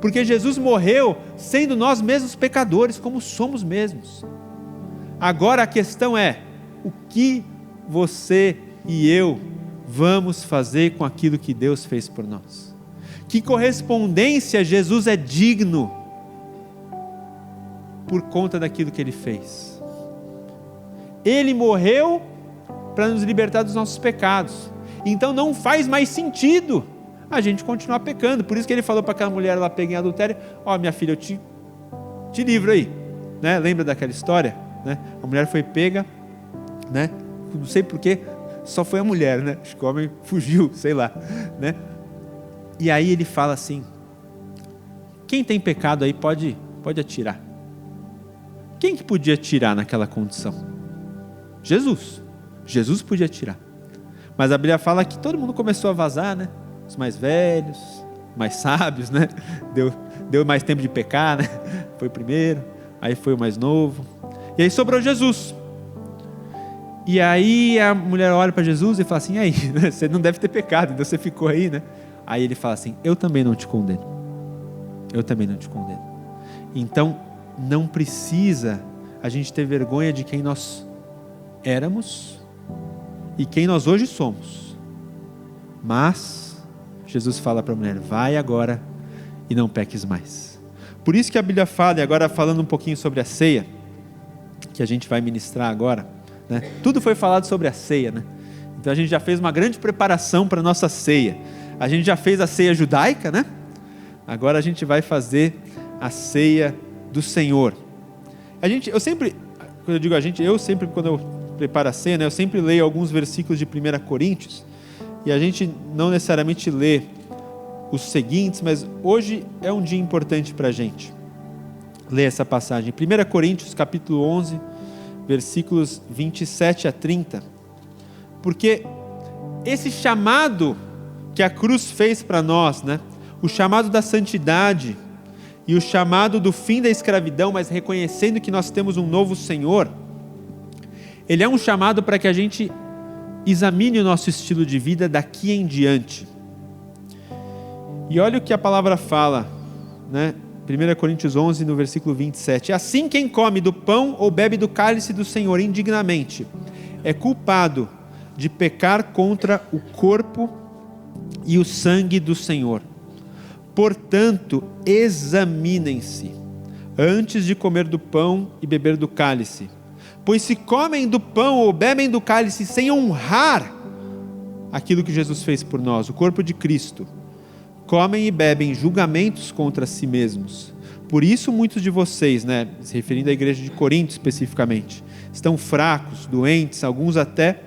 Porque Jesus morreu sendo nós mesmos pecadores, como somos mesmos. Agora a questão é, o que você e eu vamos fazer com aquilo que Deus fez por nós? Que correspondência Jesus é digno por conta daquilo que Ele fez? Ele morreu para nos libertar dos nossos pecados. Então não faz mais sentido a gente continuar pecando. Por isso que Ele falou para aquela mulher lá pega em adultério: minha filha, eu te livro aí. Lembra daquela história? A mulher foi pega, não sei porquê, só foi a mulher, acho que o homem fugiu, sei lá. E aí Ele fala assim: quem tem pecado aí pode atirar. Quem que podia tirar naquela condição? Jesus podia tirar. Mas a Bíblia fala que todo mundo começou a vazar, os mais velhos, mais sábios, deu mais tempo de pecar, foi o primeiro, aí foi o mais novo, e aí sobrou Jesus. E aí a mulher olha para Jesus e fala assim: e aí, você não deve ter pecado, então você ficou aí, Aí Ele fala assim: eu também não te condeno. Então não precisa a gente ter vergonha de quem nós éramos e quem nós hoje somos. Mas Jesus fala para a mulher: vai agora e não peques mais. Por isso que a Bíblia fala, e agora falando um pouquinho sobre a ceia, que a gente vai ministrar agora, tudo foi falado sobre a ceia, Então a gente já fez uma grande preparação para a nossa ceia. A gente já fez a ceia judaica, Agora a gente vai fazer a ceia do Senhor. Eu sempre, quando eu preparo a ceia, eu sempre leio alguns versículos de 1 Coríntios, e a gente não necessariamente lê os seguintes, mas hoje é um dia importante para a gente ler essa passagem. 1 Coríntios capítulo 11, versículos 27 a 30, porque esse chamado que a cruz fez para nós, o chamado da santidade e o chamado do fim da escravidão, mas reconhecendo que nós temos um novo Senhor, ele é um chamado para que a gente examine o nosso estilo de vida daqui em diante. E olha o que a palavra fala, 1 Coríntios 11, no versículo 27. Assim, quem come do pão ou bebe do cálice do Senhor indignamente é culpado de pecar contra o corpo e o sangue do Senhor. Portanto, examinem-se antes de comer do pão e beber do cálice. Pois se comem do pão ou bebem do cálice sem honrar aquilo que Jesus fez por nós, o corpo de Cristo, comem e bebem julgamentos contra si mesmos. Por isso muitos de vocês, se referindo à igreja de Corinto especificamente, estão fracos, doentes, alguns até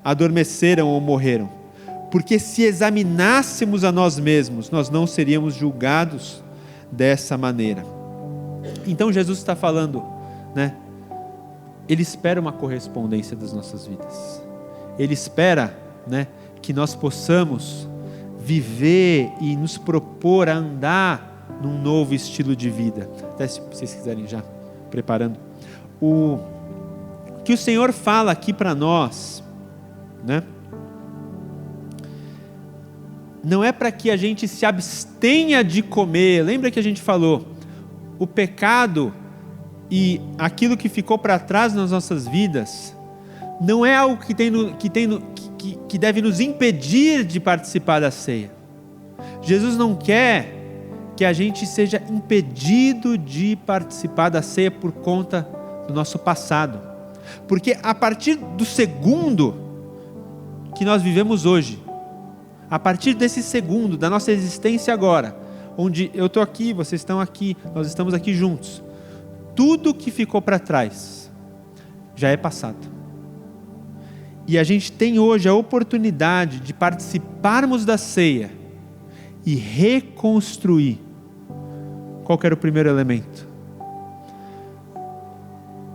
adormeceram ou morreram. Porque se examinássemos a nós mesmos, nós não seríamos julgados dessa maneira. Então Jesus está falando, Ele espera uma correspondência das nossas vidas. Ele espera, que nós possamos viver e nos propor a andar num novo estilo de vida. Até se vocês quiserem já preparando. O que o Senhor fala aqui para nós, não é para que a gente se abstenha de comer. Lembra que a gente falou, o pecado e aquilo que ficou para trás nas nossas vidas não é algo que deve nos impedir de participar da ceia. Jesus não quer que a gente seja impedido de participar da ceia por conta do nosso passado, porque a partir do segundo que nós vivemos hoje, a partir desse segundo da nossa existência agora, onde eu estou aqui, vocês estão aqui, nós estamos aqui juntos. Tudo que ficou para trás já é passado. E a gente tem hoje a oportunidade de participarmos da ceia e reconstruir. Qual que era o primeiro elemento?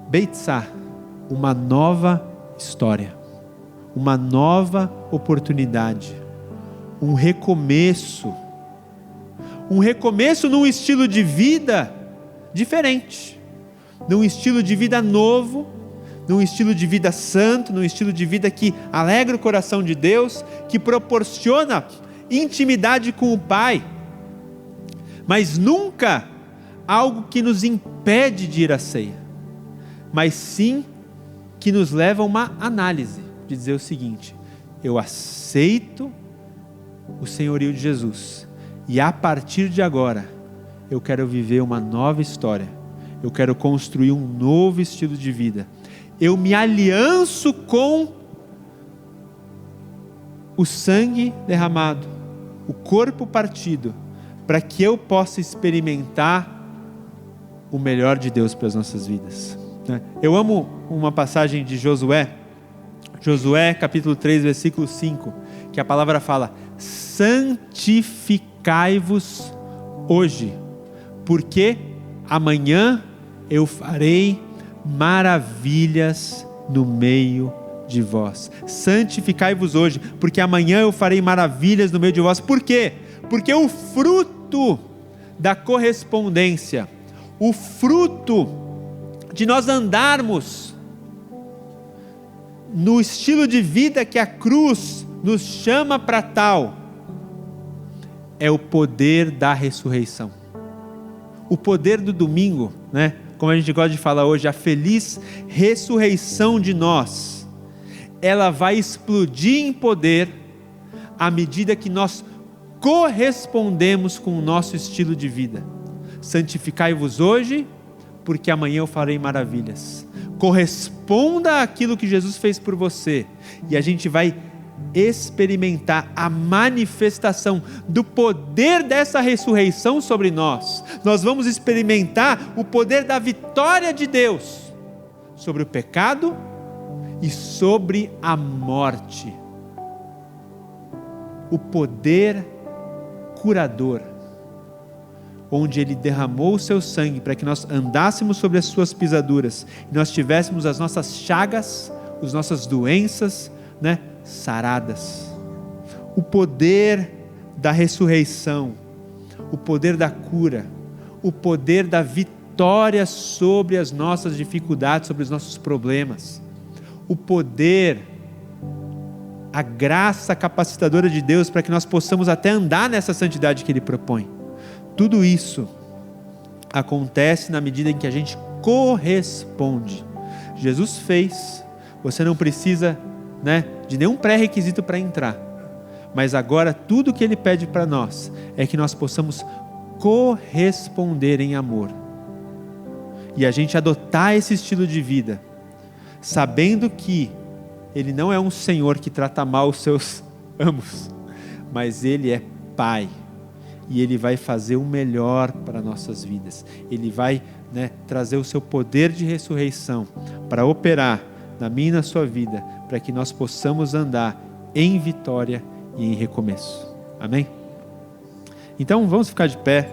Beitzá, uma nova história, uma nova oportunidade, um recomeço num estilo de vida diferente, num estilo de vida novo, num estilo de vida santo, num estilo de vida que alegra o coração de Deus, que proporciona intimidade com o Pai, mas nunca algo que nos impede de ir à ceia, mas sim que nos leva a uma análise, de dizer o seguinte: eu aceito o senhorio de Jesus, e a partir de agora, eu quero viver uma nova história, eu quero construir um novo estilo de vida, eu me alianço com o sangue derramado, o corpo partido, para que eu possa experimentar o melhor de Deus para as nossas vidas. Eu amo uma passagem de Josué capítulo 3, versículo 5, que a palavra fala: santificai-vos hoje, porque amanhã eu farei maravilhas no meio de vós. Santificai-vos hoje, porque amanhã eu farei maravilhas no meio de vós. Por quê? Porque o fruto da correspondência, o fruto de nós andarmos no estilo de vida que a cruz nos chama para tal, é o poder da ressurreição. O poder do domingo, né? Como a gente gosta de falar hoje, a feliz ressurreição de nós, ela vai explodir em poder à medida que nós correspondemos com o nosso estilo de vida. Santificai-vos hoje, porque amanhã eu farei maravilhas. Corresponda àquilo que Jesus fez por você, e a gente vai experimentar a manifestação do poder dessa ressurreição sobre nós. Nós vamos experimentar o poder da vitória de Deus sobre o pecado e sobre a morte. O poder curador, onde Ele derramou o seu sangue para que nós andássemos sobre as suas pisaduras e nós tivéssemos as nossas chagas, as nossas doenças, saradas. O poder da ressurreição, o poder da cura, o poder da vitória sobre as nossas dificuldades, sobre os nossos problemas, o poder, a graça capacitadora de Deus para que nós possamos até andar nessa santidade que Ele propõe. Tudo isso acontece na medida em que a gente corresponde. Jesus fez, você não precisa de nenhum pré-requisito para entrar, mas agora tudo que Ele pede para nós é que nós possamos corresponder em amor, e a gente adotar esse estilo de vida, sabendo que Ele não é um Senhor que trata mal os seus amos, mas Ele é Pai, e Ele vai fazer o melhor para nossas vidas. Ele vai trazer o seu poder de ressurreição para operar na minha e na sua vida, para que nós possamos andar em vitória e em recomeço. Amém? Então vamos ficar de pé,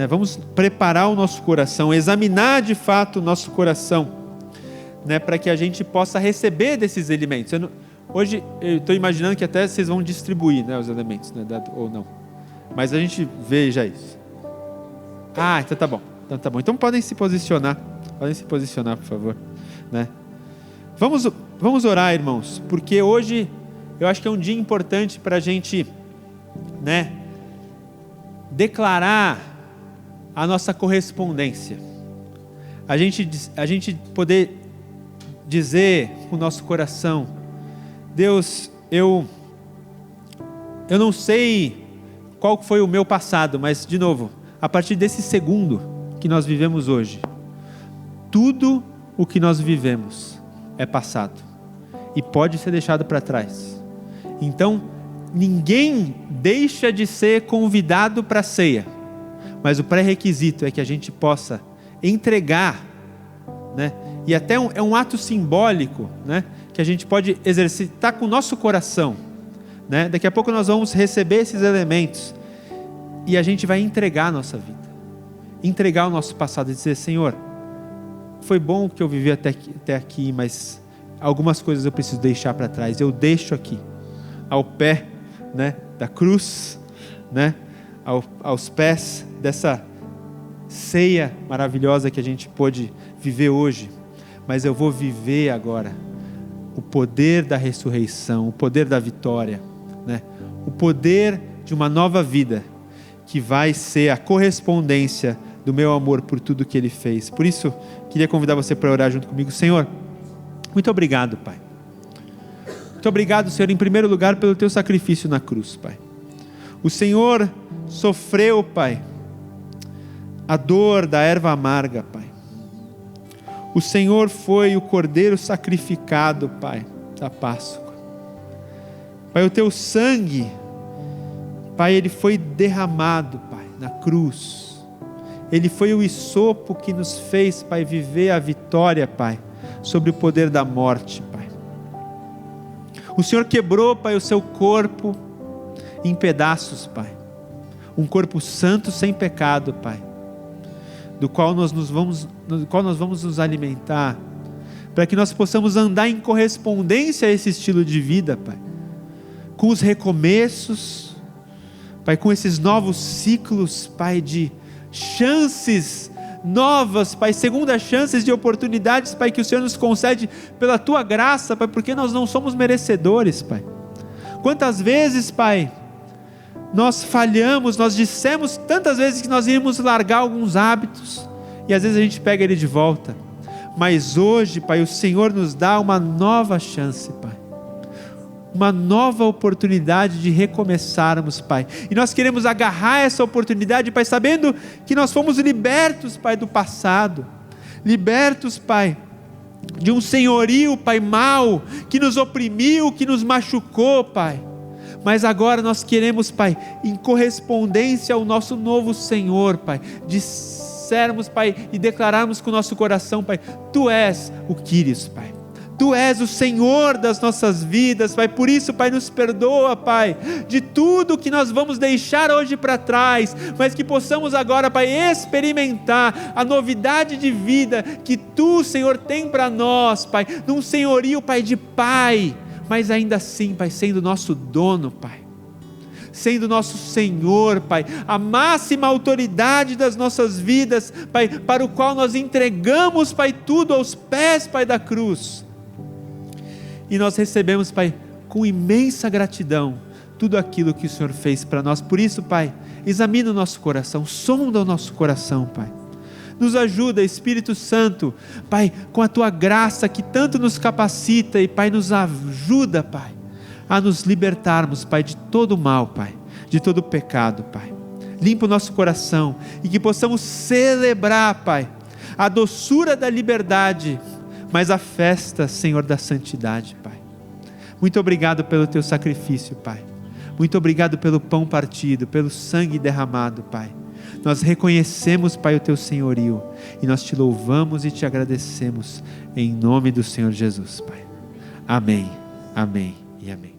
vamos preparar o nosso coração, examinar de fato o nosso coração, para que a gente possa receber desses elementos. Hoje eu estou imaginando que até vocês vão distribuir os elementos, ou não, mas a gente veja isso. Então tá bom, então podem se posicionar, por favor, Vamos orar, irmãos, porque hoje eu acho que é um dia importante para a gente, declarar a nossa correspondência, a gente poder dizer com o nosso coração: Deus, eu não sei qual foi o meu passado, mas de novo, a partir desse segundo que nós vivemos hoje, tudo o que nós vivemos é passado e pode ser deixado para trás. Então ninguém deixa de ser convidado para a ceia, mas o pré-requisito é que a gente possa entregar, né? E até é um ato simbólico, né? Que a gente pode exercitar com o nosso coração, né? Daqui a pouco nós vamos receber esses elementos e a gente vai entregar a nossa vida, entregar o nosso passado e dizer: Senhor, foi bom que eu vivi até aqui, mas algumas coisas eu preciso deixar para trás. Eu deixo aqui, ao pé, né, da cruz, né, aos pés dessa ceia maravilhosa que a gente pôde viver hoje. Mas eu vou viver agora o poder da ressurreição, o poder da vitória, né, o poder de uma nova vida, que vai ser a correspondência do meu amor por tudo que Ele fez. Por isso, queria convidar você para orar junto comigo. Senhor, muito obrigado, Pai. Muito obrigado, Senhor, em primeiro lugar, pelo Teu sacrifício na cruz, Pai. O Senhor sofreu, Pai, a dor da erva amarga, Pai. O Senhor foi o cordeiro sacrificado, Pai, da Páscoa. Pai, o Teu sangue, Pai, Ele foi derramado, Pai, na cruz. Ele foi o hisopo que nos fez, Pai, viver a vitória, Pai, sobre o poder da morte, Pai. O Senhor quebrou, Pai, o Seu corpo em pedaços, Pai. Um corpo santo, sem pecado, Pai, do qual nós vamos nos alimentar, para que nós possamos andar em correspondência a esse estilo de vida, Pai, com os recomeços, Pai, com esses novos ciclos, Pai, de chances novas, Pai, segundas chances de oportunidades, Pai, que o Senhor nos concede pela Tua graça, Pai, porque nós não somos merecedores, Pai. Quantas vezes, Pai, nós falhamos, nós dissemos tantas vezes que nós íamos largar alguns hábitos, e às vezes a gente pega ele de volta, mas hoje, Pai, o Senhor nos dá uma nova chance, Pai, uma nova oportunidade de recomeçarmos, Pai, e nós queremos agarrar essa oportunidade, Pai, sabendo que nós fomos libertos, Pai, do passado, libertos, Pai, de um senhorio, Pai, mau, que nos oprimiu, que nos machucou, Pai, mas agora nós queremos, Pai, em correspondência ao nosso novo Senhor, Pai, dissermos, Pai, e declararmos com o nosso coração, Pai, Tu és o Quírios, Pai, Tu és o Senhor das nossas vidas, Pai. Por isso, Pai, nos perdoa, Pai, de tudo que nós vamos deixar hoje para trás, mas que possamos agora, Pai, experimentar a novidade de vida que Tu, Senhor, tem para nós, Pai, num senhorio, Pai, de Pai, mas ainda assim, Pai, sendo nosso dono, Pai, sendo nosso Senhor, Pai, a máxima autoridade das nossas vidas, Pai, para o qual nós entregamos, Pai, tudo aos pés, Pai, da cruz. E nós recebemos, Pai, com imensa gratidão, tudo aquilo que o Senhor fez para nós. Por isso, Pai, examina o nosso coração, sonda o nosso coração, Pai. Nos ajuda, Espírito Santo, Pai, com a Tua graça que tanto nos capacita e, Pai, nos ajuda, Pai, a nos libertarmos, Pai, de todo o mal, Pai, de todo o pecado, Pai. Limpa o nosso coração e que possamos celebrar, Pai, a doçura da liberdade, mas a festa, Senhor, da santidade, Pai. Muito obrigado pelo Teu sacrifício, Pai. Muito obrigado pelo pão partido, pelo sangue derramado, Pai. Nós reconhecemos, Pai, o Teu senhorio e nós Te louvamos e Te agradecemos em nome do Senhor Jesus, Pai. Amém, amém e amém.